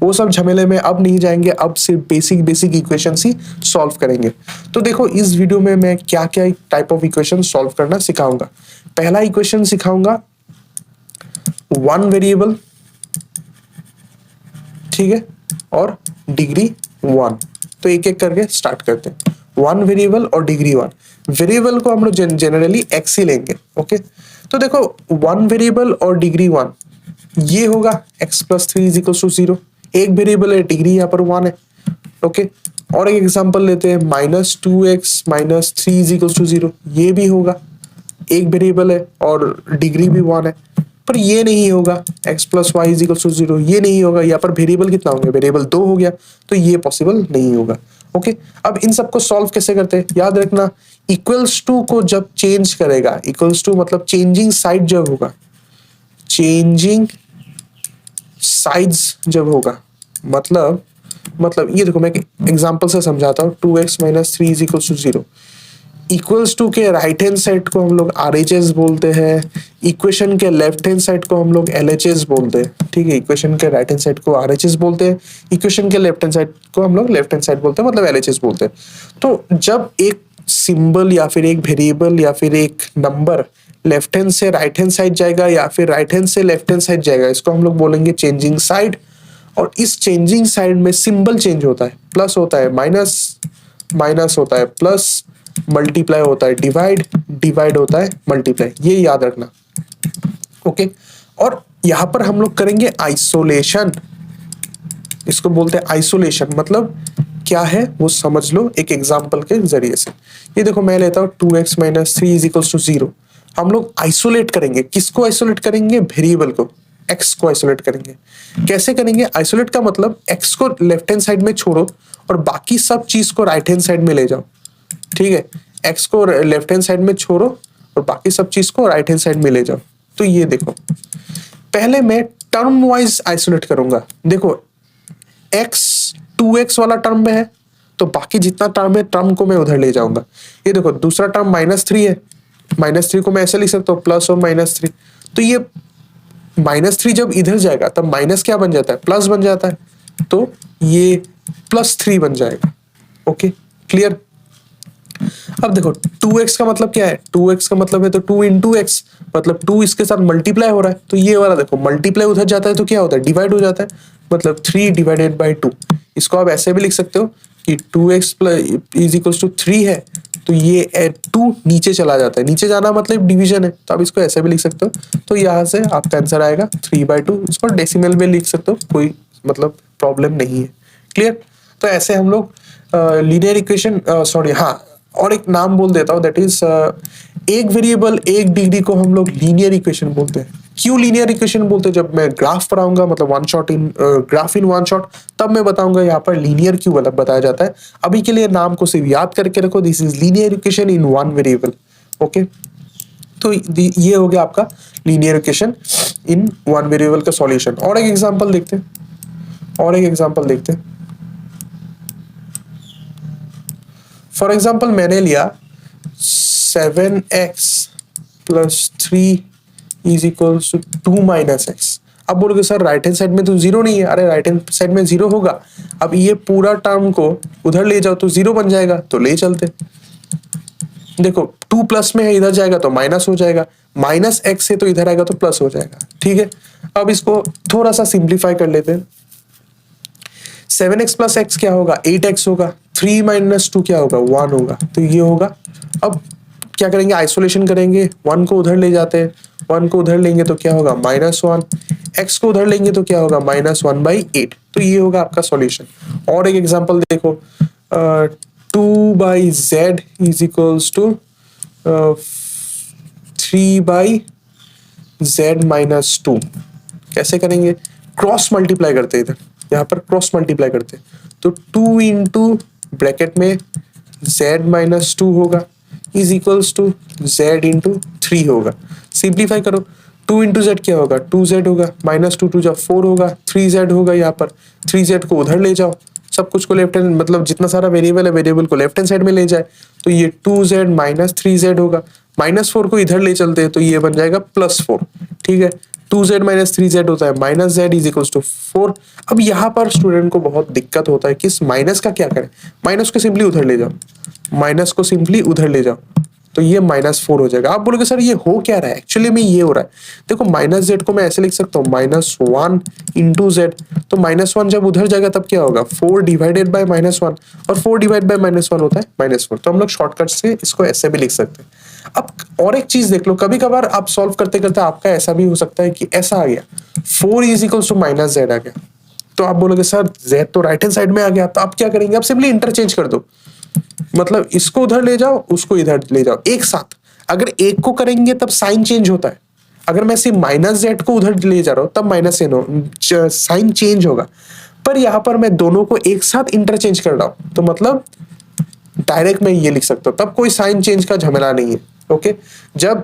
S1: वो सब झमेले में अब नहीं जाएंगे, अब सिर्फ बेसिक इक्वेशंस ही सॉल्व करेंगे। तो देखो इस वीडियो में मैं क्या क्या टाइप ऑफ इक्वेशन सॉल्व करना सिखाऊंगा। पहला इक्वेशन सिखाऊंगा 1 वेरिएबल, ठीक है, और डिग्री 1। तो एक एक करके स्टार्ट करते हैं। 1 वेरिएबल और डिग्री 1। वेरिएबल को हम लोग जनरली x ही लेंगे। ओके, तो देखो 1 वेरिएबल और डिग्री 1 ये होगा x plus 3 is equal to 0। एक वेरिएबल है, डिग्री यहाँ पर 1 है। ओके, और एक एग्जांपल लेते हैं, minus 2x minus 3 is equal to 0। ये भी होगा, एक वेरिएबल है और डिग्री भी 1 है। पर ये नहीं होगा, x plus y is equal to 0, ये नहीं होगा। यहाँ पर वेरिएबल कितना हो गया, वेरिएबल 2 हो गया, तो ये पॉसिबल नहीं होगा। ओके, अब इन सबको सॉल्व कैसे करते हैं, याद रखना इक्वल्स टू को जब चेंज करेगा, इक्वल्स टू मतलब चेंजिंग साइड जब होगा, चेंजिंग साइड्स जब होगा, मतलब ये देखो मैं एग्जांपल से समझाता हूँ। 2x minus 3 is equals to 0, equals to के राइट हैंड साइड को हम लोग RHS बोलते हैं, इक्वेशन के लेफ्ट हैंड साइड को हम लोग LHS बोलते हैं। ठीक है, इक्वेशन के राइट हैंड साइड को RHS बोलते हैं, इक्वेशन के लेफ्ट हैंड साइड को हम लोग लेफ्ट हैंड साइड बोलते हैं, मतलब LHS बोलते हैं। तो जब एक सिंबल या फिर एक वेरिएबल या फिर एक नंबर लेफ्ट हैंड से राइट हैंड साइड जाएगा या फिर राइट हैंड से लेफ्ट हैंड साइड जाएगा, इसको हम लोग बोलेंगे चेंजिंग साइड। और इस चेंजिंग साइड में सिंबल चेंज होता है, प्लस होता है माइनस, माइनस होता है प्लस, मल्टीप्लाई होता है डिवाइड, डिवाइड होता है मल्टीप्लाई, ये याद रखना। ओके, और यहां पर हम लोग करेंगे आइसोलेशन, इसको बोलते हैं आइसोलेशन। मतलब क्या है वो समझ लो एक एग्जांपल के जरिए से। ये देखो मैं लेता हूं 2x minus 3 is equals to 0। हम लोग आइसोलेट करेंगे, किसको आइसोलेट करेंगे, वेरिएबल को, x को आइसोलेट करेंगे। कैसे करेंगे आइसोलेट का मतलब x को लेफ्ट हैंड साइड में छोड़ो और बाकी सब चीज को राइट हैंड साइड में ले जाओ। ठीक है, x को लेफ्ट हैंड साइड में छोड़ो और बाकी सब चीज को राइट हैंड साइड में ले जाओ। तो ये देखो पहले मैं टर्म वाइज आइसोलेट करूंगा। देखो x 2x वाला टर्म में है तो बाकी जितना टर्म है टर्म को मैं उधर ले जाऊंगा। ये देखो दूसरा टर्म -3 है, -3 को मैं ऐसे लिख सकता हूँ प्लस और -3। तो ये -3 जब इधर जाएगा तब माइनस क्या बन जाता है, प्लस बन जाता है, तो ये +3 बन जाएगा। Okay clear. अब देखो 2x का मतलब क्या है, 2x का मतलब है तो 2 into x, मतलब 2 इसके साथ मल्टीप्लाई हो रहा है, तो ये वाला देखो मल्टीप्लाई उधर जाता है तो क्या होता है, डिवाइड हो जाता है, मतलब 3 डिवाइडेड बाई 2। इसको आप ऐसे भी लिख सकते हो कि 2x इज इक्वल्स टू 3 है तो ये 2 नीचे चला जाता है, नीचे जाना मतलब डिवीजन है, तो आप इसको ऐसे भी लिख सकते हो। तो यहाँ से आपका आंसर आएगा 3/2। इसको डेसिमल में लिख सकते हो, कोई मतलब प्रॉब्लम नहीं है। क्लियर। तो ऐसे हम लोग लीनियर इक्वेशन, सॉरी हाँ, और एक नाम बोल देता हूँ, दैट इज एक वेरिएबल एक डिग्री को हम लोग लीनियर इक्वेशन बोलते हैं। क्यों लीनियर इक्वेशन बोलते हैं? जब मैं ग्राफ पढ़ाऊंगा, मतलब one shot in graph in one shot, तब मैं बताऊंगा यहाँ पर लीनियर क्यों अलग बताया जाता है। अभी के लिए नाम को सिर्फ याद करके रखो, this is linear equation in one variable. Okay, तो ये हो गया आपका linear equation in one variable का सॉल्यूशन। और एक एग्जांपल देखते हैं, फॉर एग्जांपल मैंने लिया 7x plus 3 is equals to 2 minus x. अब बोलोगे सर राइट हैंड साइड में तो जीरो नहीं है। अरे राइट हैंड साइड में जीरो होगा। अब ये पूरा टर्म को उधर ले जाओ तो जीरो बन जाएगा, तो ले चलते। देखो 2 प्लस में है, इधर जाएगा तो माइनस हो जाएगा, माइनस एक्स है तो इधर आएगा तो प्लस हो जाएगा। ठीक है, अब इसको थोड़ा सा सिंप्लीफाई कर लेते हैं। 7x प्लस एक्स क्या होगा? 8x होगा। 3 माइनस 2 क्या होगा? 1 होगा। तो ये होगा। अब क्या करेंगे? आइसोलेशन करेंगे। 1 को उधर ले जाते हैं, 1 को उधर लेंगे तो क्या होगा? -1। x को उधर लेंगे तो क्या होगा? -1/8। तो ये होगा आपका सॉल्यूशन। और एक एग्जांपल देखो, 2/z is equals to 3/z-2। कैसे करेंगे? क्रॉस मल्टीप्लाई करते हैं, इधर यहाँ पर क्रॉस मल्टीप्लाई करते हैं। तो 2 इंटू ब्रैकेट में z-2 होगा is equals to z into 3 होगा। सिंप्लीफाई करो, 2 इंटू जेड क्या होगा? 2z होगा, -2 2 जब 4 होगा, 3z होगा। यहाँ पर 3z को उधर ले जाओ, सब कुछ को लेफ्ट हैंड, मतलब जितना सारा वेरिएबल है वेरिएबल को लेफ्ट हैंड साइड में ले जाए, तो ये 2z माइनस 3z होगा। -4 को इधर ले चलते हैं तो ये बन जाएगा +4। ठीक है, 2z माइनस 3z होता है -z इज इक्वल्स टू 4। अब यहाँ पर स्टूडेंट को बहुत दिक्कत होता है कि इस माइनस का क्या करें। माइनस को सिंपली उधर ले जाओ, तो ये -4 हो जाएगा। आप बोलोगे सर ये हो क्या रहा है? एक्चुअली में ये हो रहा है, देखो -z को मैं ऐसे लिख सकता हूँ -1 इंटू जेड। तो -1 जब उधर जाएगा तब क्या होगा? 4 डिवाइडेड बाय -1, और 4 डिवाइड बाय -1 होता है -4। तो हम लोग शॉर्टकट से इसको ऐसे भी लिख सकते हैं। अब और एक चीज देख लो, कभी कभार आप सॉल्व करते करते आपका ऐसा भी हो सकता है कि ऐसा आ गया 4 इज इक्वल्स टू -z आ गया। तो आप बोलोगे सर z तो राइट हैंड साइड में आ गया, तो आप क्या करेंगे? आप सिंपली इंटरचेंज कर दो, मतलब इसको उधर ले जाओ, उसको इधर ले जाओ एक साथ। अगर एक को करेंगे तब साइन चेंज होता है, अगर मैं सिर्फ -z को उधर ले जा रहा हूं तब -n साइन चेंज होगा। पर यहां पर मैं दोनों को एक साथ इंटरचेंज कर रहा हूं, तो मतलब डायरेक्ट मैं ये लिख सकता हूं, तब कोई साइन चेंज का झमेला नहीं है। ओके, जब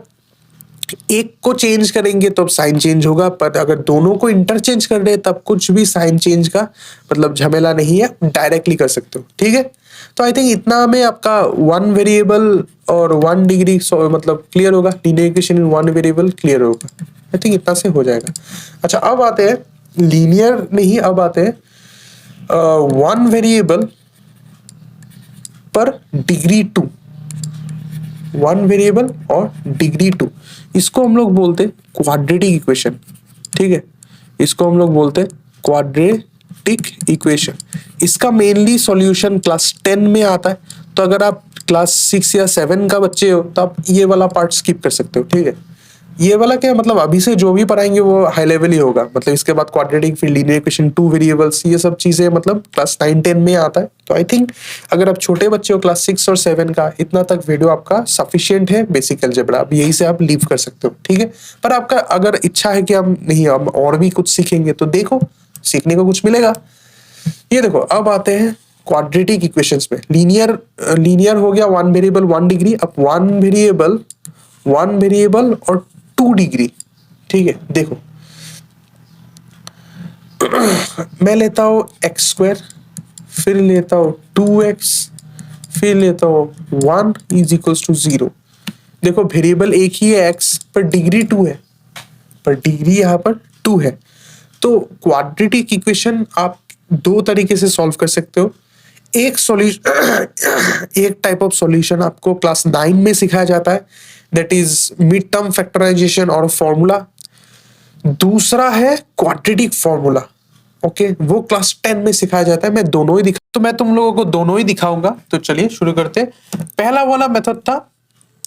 S1: एक को चेंज करेंगे तो साइन चेंज होगा, पर अगर दोनों को इंटरचेंज कर रहे हैं तब कुछ भी साइन चेंज का मतलब झमेला नहीं है, डायरेक्टली कर सकते हो। ठीक है, तो आई थिंक इतना में आपका वन वेरिएबल और 1 डिग्री मतलब क्लियर होगा। Linear equation in one variable clear होगा। आई थिंक इतना से हो जाएगा। अच्छा, अब आते हैं लीनियर नहीं, अब आते हैं 1 वेरिएबल पर डिग्री 2। 1 वेरिएबल और डिग्री 2, इसको हम लोग बोलते हैं क्वाड्रेटिक इक्वेशन। ठीक है, इसको हम लोग बोलते हैं क्वाड्रेटिक इक्वेशन। इसका मेनली सॉल्यूशन क्लास 10 में आता है, तो अगर आप क्लास 6 या 7 का बच्चे हो तो आप ये वाला पार्ट स्किप कर सकते हो। ठीक है, ये वाला क्या मतलब अभी से जो भी पढ़ाएंगे वो हाई लेवल ही होगा। मतलब इसके बाद क्वाड्रेटिक, फिर लीनियर इक्वेशन, 2 वेरिएबल्स, ये सब चीजें मतलब क्लास 9-10 में आता है। तो आई थिंक अगर आप छोटे बच्चे हो क्लास 6 और 7 का, इतना तक वीडियो आपका सफिशिएंट है बेसिक अलजेब्रा, अब यही से आप लीव कर सकते हो। ठीक है, पर आपका अगर इच्छा है कि हम नहीं हम और भी कुछ सीखेंगे तो देखो, सीखने को कुछ मिलेगा। ये देखो, अब आते हैं क्वाड्रेटिक इक्वेशंस में। लीनियर हो गया 1 वेरिएबल 1 डिग्री। अब 1 वेरिएबल और 2 डिग्री। ठीक है, देखो मैं लेता हूं x², फिर लेता हूं 2x, फिर लेता हूं 1 इज इक्वल्स टू 0। देखो वेरिएबल एक ही है x, पर डिग्री 2 है, पर डिग्री यहां पर 2 है। तो क्वाड्रेटिक इक्वेशन आप 2 तरीके से सॉल्व कर सकते हो। एक सॉल्यूशन एक टाइप ऑफ सॉल्यूशन आपको क्लास 9 में सिखाया जाता है, that is mid term factorization और फॉर्मूला। दूसरा है क्वाड्रेटिक फॉर्मूला। ओके, वो क्लास 10 में सिखाया जाता है। मैं दोनों ही तो मैं तुम लोगों को दोनों ही दिखाऊंगा। तो चलिए शुरू करते हैं। पहला वाला मेथड था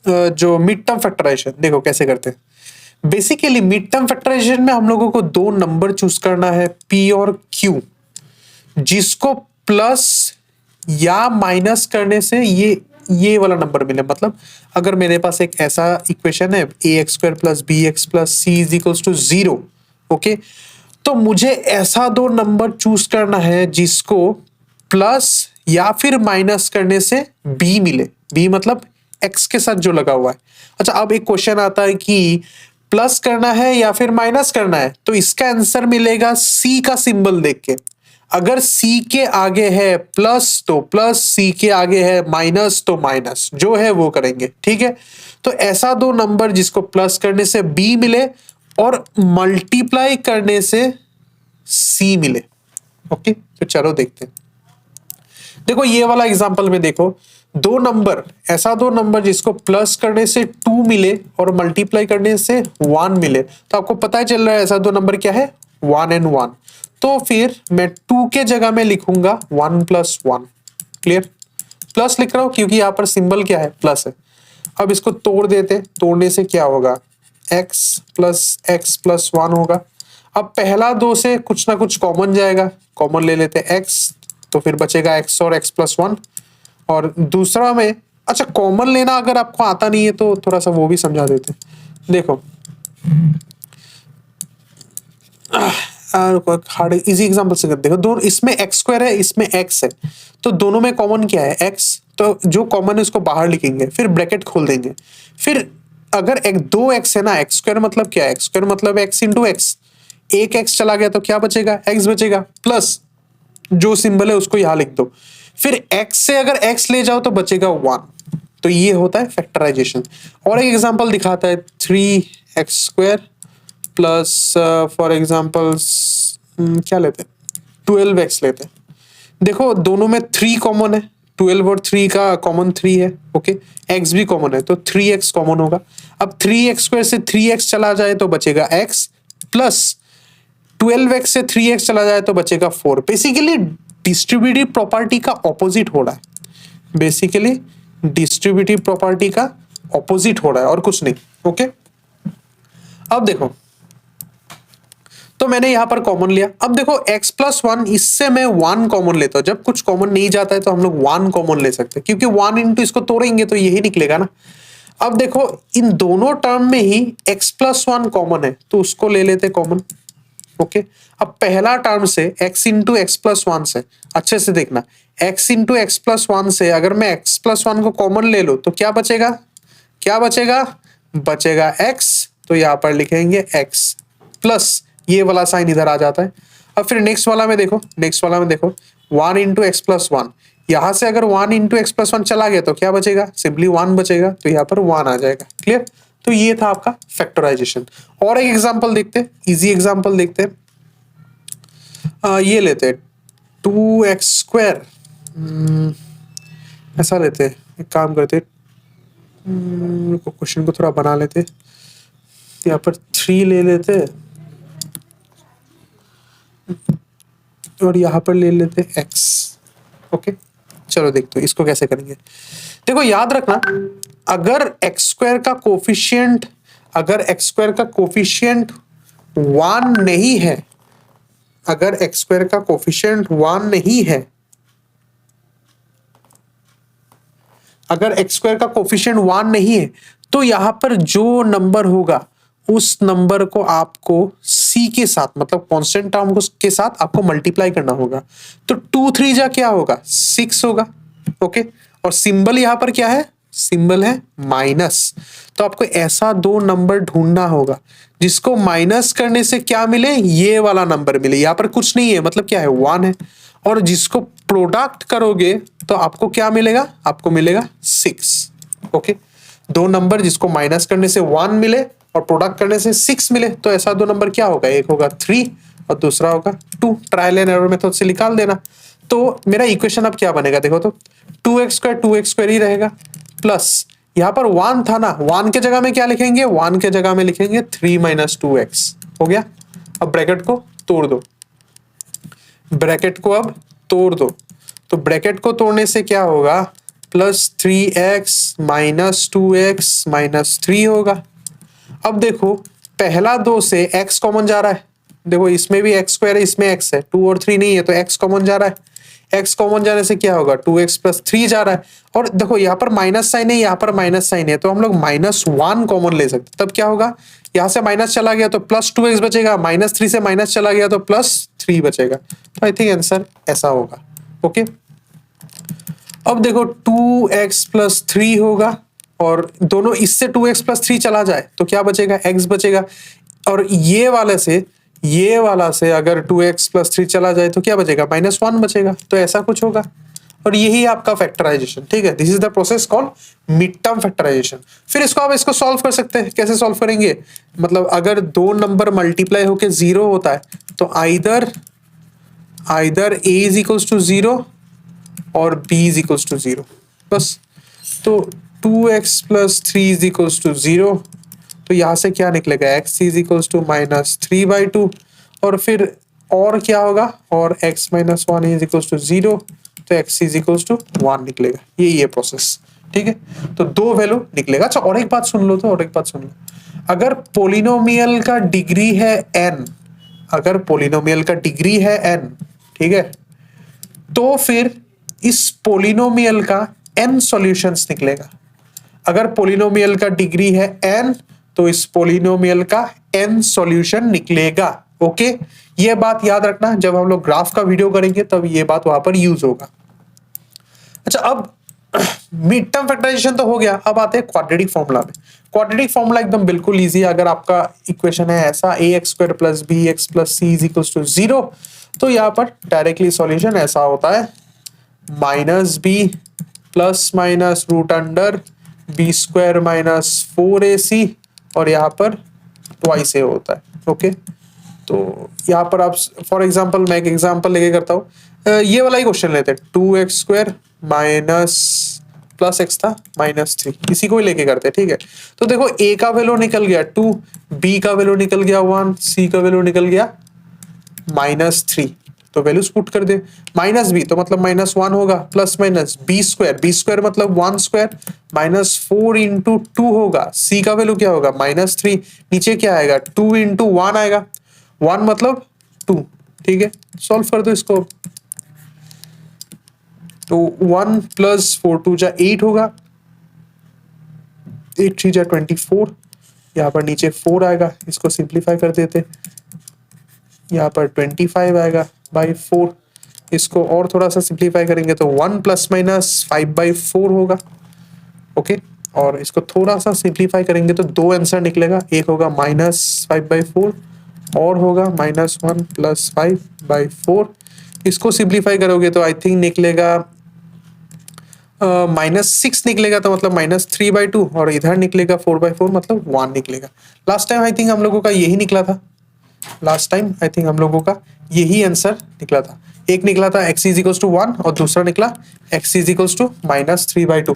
S1: जो मिड टर्म फैक्टराइजेशन। देखो कैसे करते हैं। बेसिकली मिड टर्म फैक्टराइजेशन में हम लोगों को 2 नंबर चूज करना है, p और q, जिसको प्लस या माइनस करने से ये ये वाला नंबर मिले। मतलब अगर मेरे पास एक ऐसा इक्वेशन है ax² plus bx plus c is equals to 0, okay, तो मुझे ऐसा दो नंबर चूज करना है जिसको प्लस या फिर माइनस करने से b मिले। b मतलब x के साथ जो लगा हुआ है। अच्छा, अब एक क्वेश्चन आता है कि प्लस करना है या फिर माइनस करना है, तो इसका आंसर मिलेगा c का सिंबल देख के। अगर c के आगे है प्लस तो प्लस, c के आगे है माइनस तो माइनस, जो है वो करेंगे, ठीक है। तो ऐसा दो नंबर जिसको प्लस करने से b मिले और मल्टीप्लाई करने से c मिले, ओके। तो चलो देखते हैं। देखो ये वाला एग्जांपल में देखो, दो नंबर, ऐसा दो नंबर जिसको प्लस करने से 2 मिले और मल्टीप्लाई करने से 1 मिले, तो आपको पता ही चल रहा है ऐसा दो नंबर क्या है, 1 and 1। तो फिर मैं 2 के जगह में लिखूंगा 1 + 1। क्लियर? प्लस लिख रहा हूं क्योंकि यहां पर सिंबल क्या है, प्लस है। अब इसको तोड़ देते, तोड़ने से क्या होगा, x + x + 1 होगा। अब पहला दो से कुछ ना कुछ कॉमन जाएगा, कॉमन ले लेते x, तो फिर बचेगा x और x + 1। और दूसरा में, अच्छा कॉमन लेना अगर आपको आता नहीं है तो थोड़ा सा वो भी समझा देते हैं। देखो हार्ड इजी एग्जांपल से देखो, दोनों इसमें x² है, इसमें x है, तो दोनों में कॉमन क्या है, x। तो जो कॉमन है उसको बाहर लिखेंगे, फिर ब्रैकेट खोल देंगे। फिर अगर एक दो x है ना, x² मतलब क्या है, x² मतलब x × x। एक x चला गया तो क्या बचेगा, x बचेगा, प्लस जो सिंबल है उसको यहां लिख दो। फिर x से अगर x ले जाओ तो बचेगा 1। तो ये होता है फैक्टराइजेशन। और एक एग्जांपल दिखाता है 3x² प्लस फॉर एग्जांपल क्या लेते हैं, 12x लेते हैं। देखो दोनों में 3 कॉमन है, 12 और 3 का कॉमन 3 है, ओके। x भी कॉमन है तो 3x कॉमन होगा। अब 3x² से 3x चला जाए तो बचेगा x, प्लस 12x से 3x चला जाए तो बचेगा 4। बेसिकली डिस्ट्रीब्यूटिव प्रॉपर्टी का ऑपोजिट हो रहा है, बेसिकली डिस्ट्रीब्यूटिव प्रॉपर्टी का ऑपोजिट हो रहा है और कुछ नहीं, ओके। अब देखो, तो मैंने यहां पर कॉमन लिया। अब देखो x + 1, इससे मैं 1 कॉमन लेता हूं। जब कुछ कॉमन नहीं जाता है तो हम लोग 1 कॉमन ले सकते हैं, क्योंकि 1 इंटू इसको तोड़ेंगे तो यही निकलेगा ना। अब देखो इन दोनों टर्म में ही x + 1 कॉमन है, तो उसको ले लेते कॉमन, ओके। अब पहला टर्म से x × x + 1 से, अच्छे से देखना, x × x + 1 से अगर मैं x + 1 को कॉमन ले लो तो क्या बचेगा, क्या बचेगा, बचेगा x। तो यहां पर लिखेंगे x प्लस ये वाला साइन इधर आ जाता है। अब फिर नेक्स्ट वाला में देखो, नेक्स्ट वाला में देखो 1 × x + 1, यहां से अगर 1 × x + 1 चला गया तो क्या बचेगा, सिंपली 1 बचेगा, तो यहाँ पर 1 आ जाएगा। क्लियर? तो ये था आपका फैक्टराइजेशन। और एक एग्जांपल देखते हैं, इजी एग्जांपल देखते हैं। ये लेते हैं 2x², ऐसा लेते हैं, एक काम करते हैं, क्वेश्चन को थोड़ा बना लेते हैं। यहाँ पर 3 ले लेते हैं और यहाँ पर ले लेते हैं x, ओके। चलो देखते हैं इसको कैसे करेंगे। देखो याद रखना, अगर x² का कोफिशिएंट, अगर x² का कोफिशिएंट 1 नहीं है, अगर x² का कोफिशिएंट 1 नहीं है, अगर x² का कोफिशिएंट 1 नहीं है, तो यहां पर जो नंबर होगा उस नंबर को आपको c के साथ, मतलब कांस्टेंट टर्म के साथ आपको मल्टीप्लाई करना होगा। तो 2 3 जा क्या होगा, 6 होगा, ओके। और सिंबल यहां पर क्या है, सिंबल है माइनस। तो आपको ऐसा दो नंबर ढूंढना होगा जिसको माइनस करने से क्या मिले, ये वाला नंबर मिले। यहां पर कुछ नहीं है, मतलब क्या है, 1 है। और जिसको प्रोडक्ट करोगे तो आपको क्या मिलेगा, आपको मिलेगा 6, ओके। दो नंबर जिसको माइनस करने से 1 मिले और प्रोडक्ट करने से 6 मिले, तो ऐसा दो नंबर क्या होगा, एक होगा 3 और दूसरा होगा 2। ट्रायल एंड एरर मेथड से निकाल देना। तो मेरा इक्वेशन अब क्या बनेगा, देखो तो 2x² ही रहेगा, प्लस यहाँ पर 1 था ना, 1 के जगह में क्या लिखेंगे, 1 के जगह में लिखेंगे 3 - 2x, हो गया। अब ब्रैकेट को तोड़ दो, ब्रैकेट को अब तोड़ दो। तो ब्रैकेट को तोड़ने से क्या होगा, +3x - 2x - 3 होगा। अब देखो पहला 2 से x कॉमन जा रहा है, देखो इसमें भी x² है, इसमें x है, 2 और 3 नहीं है तो x कॉमन जा रहा है। x कॉमन जाने से क्या होगा 2x प्लस 3 जा रहा है, और देखो यहाँ पर माइनस साइन है, यहाँ पर माइनस साइन है, तो हम लोग -1 कॉमन ले सकते, तब क्या होगा, यहाँ से माइनस चला गया तो प्लस 2x बचेगा, -3 से माइनस चला गया तो +3 बचेगा। तो आई थिंक आंसर ऐसा होगा। ओके, अब देखो 2x प्लस 3 होगा, और दोनों इससे 2x प्लस 3 चला जाए तो क्या बचेगा, x बचेगा, और ये वाला से अगर 2x प्लस 3 चला जाए तो क्या बचेगा, -1 बचेगा। तो ऐसा कुछ होगा, और यही आपका फैक्टराइजेशन। ठीक है, this is the process called mid term factorization. फिर इसको सॉल्व कर सकते हैं। कैसे सॉल्व करेंगे, मतलब अगर दो नंबर मल्टीप्लाई होके 0 होता है तो either a is equals to 0 और b इज इक्वल्स टू 0, बस। तो 2x plus 3 is equals to 0, तो यहाँ से क्या निकलेगा, x इज इक्वल्स टू -3/2, और फिर और क्या होगा, और x minus 1 is equals to 0, तो x इज इक्वल्स टू 1 निकलेगा। ये प्रोसेस। ठीक है, तो दो वैल्यू निकलेगा। अच्छा, और एक बात सुन लो, अगर पोलिनोमियल का डिग्री है n, ठीक है, तो फिर इस पोलिनोमियल का n सॉल्यूशंस निकलेगा। अगर पोलिनोमियल का डिग्री है n, तो इस पोलिनोमियल का n सॉल्यूशन निकलेगा। ओके, ये बात याद रखना, जब हम लोग ग्राफ का वीडियो करेंगे तब ये बात वहां पर यूज होगा। अच्छा, अब मिड टर्म फैक्टराइजेशन तो हो गया, अब आते हैं क्वाड्रेटिक फॉर्मूला में। क्वाड्रेटिक फॉर्मूला एकदम बिल्कुल इजी है। अगर आपका इक्वेशन है ऐसा ax² plus bx plus c is equals to 0, तो यहाँ पर डायरेक्टली सॉल्यूशन ऐसा होता है, -b plus minus root under b² minus 4ac, और यहाँ पर ट्वाइस a होता है। ओके, तो यहाँ पर आप फॉर एग्जांपल, मैं एक एग्जांपल लेके करता हूँ, ये वाला ही क्वेश्चन लेते हैं, 2x² माइनस प्लस x था -3, इसी को ही लेके करते हैं। ठीक है, तो देखो a का वैल्यू निकल गया 2, b का वैल्यू निकल गया 1, c का वैल्यू निकल गया -3, तो वैल्यूज पुट कर दे। -b तो मतलब -1 होगा, प्लस माइनस b² मतलब 1² -4 इंटू 2 होगा, c का वैल्यू क्या होगा -3, नीचे क्या आएगा 2 इंटू 1 आएगा, 1 मतलब 2। ठीक है, सॉल्व कर दो इसको, तो 1 प्लस 4 2 जा 8 होगा, 8 3 जा 24, यहाँ पर नीचे 4 आएगा, इसको सिंप्लीफाई कर देते, यहाँ पर 25 आएगा बाई 4, इसको और थोड़ा सा सिंप्लीफाई करेंगे तो 1 प्लस माइनस 5/4 होगा। ओके, और इसको थोड़ा सा सिंप्लीफाई करेंगे तो दो आंसर निकलेगा, एक होगा -5/4 और होगा -1 प्लस 5/4। इसको सिंप्लीफाई करोगे तो आई थिंक निकलेगा -6 निकलेगा, तो मतलब -3/2, और इधर निकलेगा 4/4 मतलब 1 निकलेगा। लास्ट टाइम आई थिंक हम लोगों का यही निकला था, आंसर निकला था। एक निकला था x इज इक्वल्स टू 1 और दूसरा निकला x इज इक्वल्स टू -3/2।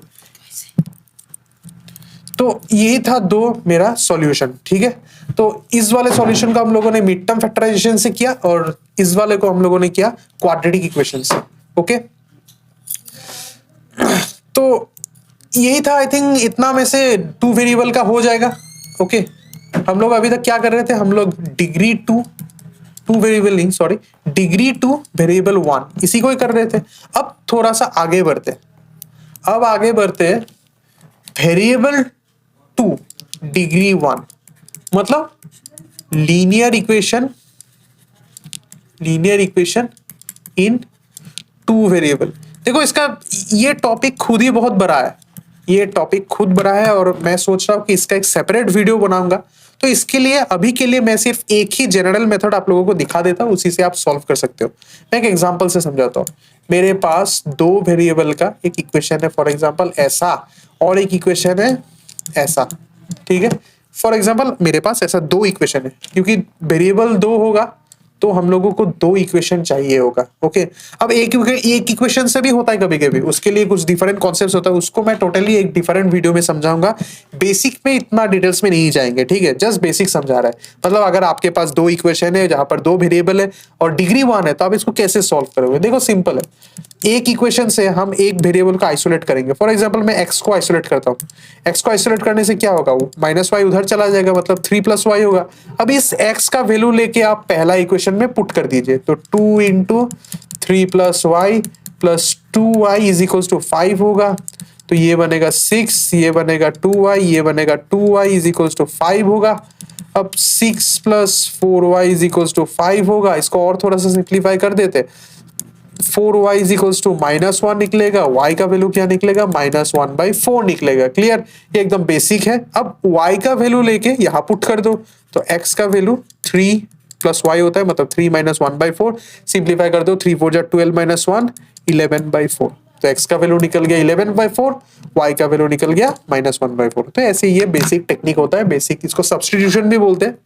S1: तो यही था दो मेरा सॉल्यूशन। ठीक है, तो इस वाले सॉल्यूशन को हम लोगों ने मिड टर्म फैक्टराइजेशन से किया, और इस वाले को हम लोगों ने किया क्वाड्रेटिक इक्वेशन से। ओके, तो यही था। आई थिंक इतना में से 2 वेरिएबल का हो जाएगा। ओके, हम लोग अभी तक क्या कर रहे थे, हम लोग डिग्री 2 वेरिएबल 1 इसी को ही कर रहे थे। अब थोड़ा सा आगे बढ़ते, वेरिएबल 2 डिग्री 1, मतलब लीनियर इक्वेशन इन 2 वेरिएबल। देखो इसका ये टॉपिक खुद ही बहुत बड़ा है, और मैं सोच रहा हूं कि इसका एक सेपरेट वीडियो बनाऊंगा। तो इसके लिए अभी के लिए मैं सिर्फ एक ही जनरल मेथड आप लोगों को दिखा देता हूं, उसी से आप सॉल्व कर सकते हो। मैं एक एग्जांपल से समझाता हूं। मेरे पास 2 वेरिएबल का एक इक्वेशन है, फॉर एग्जांपल ऐसा, और एक इक्वेशन है ऐसा। ठीक है, फॉर एग्जांपल मेरे पास ऐसा 2 इक्वेशन है, क्योंकि वेरिएबल 2 होगा तो हम लोगों को 2 इक्वेशन चाहिए होगा। ओके, अब एक इक्वेशन से भी होता है कभी कभी, उसके लिए कुछ डिफरेंट कॉन्सेप्ट्स होता है, उसको मैं टोटली एक डिफरेंट वीडियो में समझाऊंगा। बेसिक में इतना डिटेल्स में नहीं जाएंगे। ठीक है, जस्ट बेसिक समझा रहा है। मतलब अगर आपके पास 2 इक्वेशन है जहां पर 2 वेरिएबल है और डिग्री 1 है, तो आप इसको कैसे सॉल्व करोगे। देखो सिंपल है, एक इक्वेशन से हम एक वेरिएबल को आइसोलेट करेंगे। फॉर एग्जांपल मैं x को आइसोलेट करता हूँ, x को आइसोलेट करने से क्या होगा, -y उधर चला जाएगा, मतलब 3 + y होगा। अब इस x का वैल्यू लेके आप पहला इक्वेशन में पुट कर दीजिए, तो 2 × 3 + y plus 2y is equals to 5 होगा, तो ये बनेगा 6, ये बनेगा 2y, ये बनेगा 2y इज इक्वल्स टू 5 होगा। अब 6 plus 4y is equals to 5 होगा, इसको और थोड़ा सा सिंप्लीफाई कर देते, 4y इज इक्वल्स टू -1 निकलेगा, y का वैल्यू क्या निकलेगा, -1/4 निकलेगा। क्लियर, ये एकदम बेसिक है। अब y का वैल्यू लेके यहाँ पुट कर दो, तो x का वैल्यू 3 प्लस y होता है, मतलब 3 - 1/4, सिंप्लीफाई कर दो, 3 4 जा 12 - 1 11/4, तो x का वैल्यू निकल गया 11/4, y का वैल्यू निकल गया -1/4। तो ऐसे ये बेसिक टेक्निक होता है, बेसिक, इसको सब्स्टिट्यूशन भी बोलते हैं।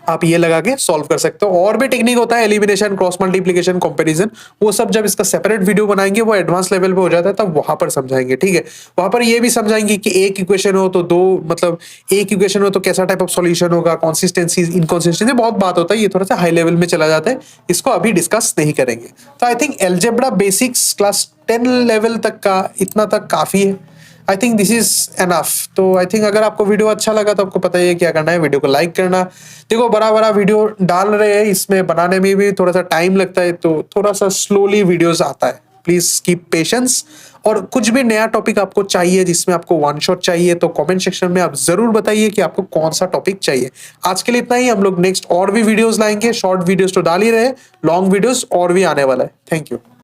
S1: आप ये लगा के सॉल्व कर सकते हो। और भी टेक्निक होता है, एलिमिनेशन, क्रॉस मल्टीप्लिकेशन, कंपैरिजन, वो सब जब इसका सेपरेट वीडियो बनाएंगे, वो एडवांस लेवल पे हो जाता है, तब वहां पर समझाएंगे। ठीक है, वहां पर ये भी समझाएंगे कि एक इक्वेशन हो तो दो, मतलब एक इक्वेशन हो तो कैसा टाइप ऑफ सॉल्यूशन होगा, कंसिस्टेंसी, इनकंसिस्टेंसी, बहुत बात होता है, ये थोड़ा सा हाई लेवल में चला जाता है, इसको अभी डिस्कस नहीं करेंगे। तो I think algebra basics class 10 level तक का इतना तक काफी है। I think this is enough. तो आई थिंक अगर आपको वीडियो अच्छा लगा तो आपको पता ही है क्या करना है, वीडियो को लाइक करना। देखो बड़ा बड़ा वीडियो डाल रहे हैं, इसमें बनाने में भी थोड़ा सा टाइम लगता है, तो थोड़ा सा स्लोली वीडियोस आता है, प्लीज कीप पेशेंस। और कुछ भी नया टॉपिक आपको चाहिए, जिसमें आपको वन शॉट चाहिए, तो कमेंट सेक्शन में आप जरूर बताइए कि आपको कौन सा टॉपिक चाहिए। आज के लिए इतना ही, हम लोग नेक्स्ट और भी वीडियोस लाएंगे, शॉर्ट वीडियोस तो डाल ही रहे, लॉन्ग वीडियोस और भी आने वाला है। Thank you.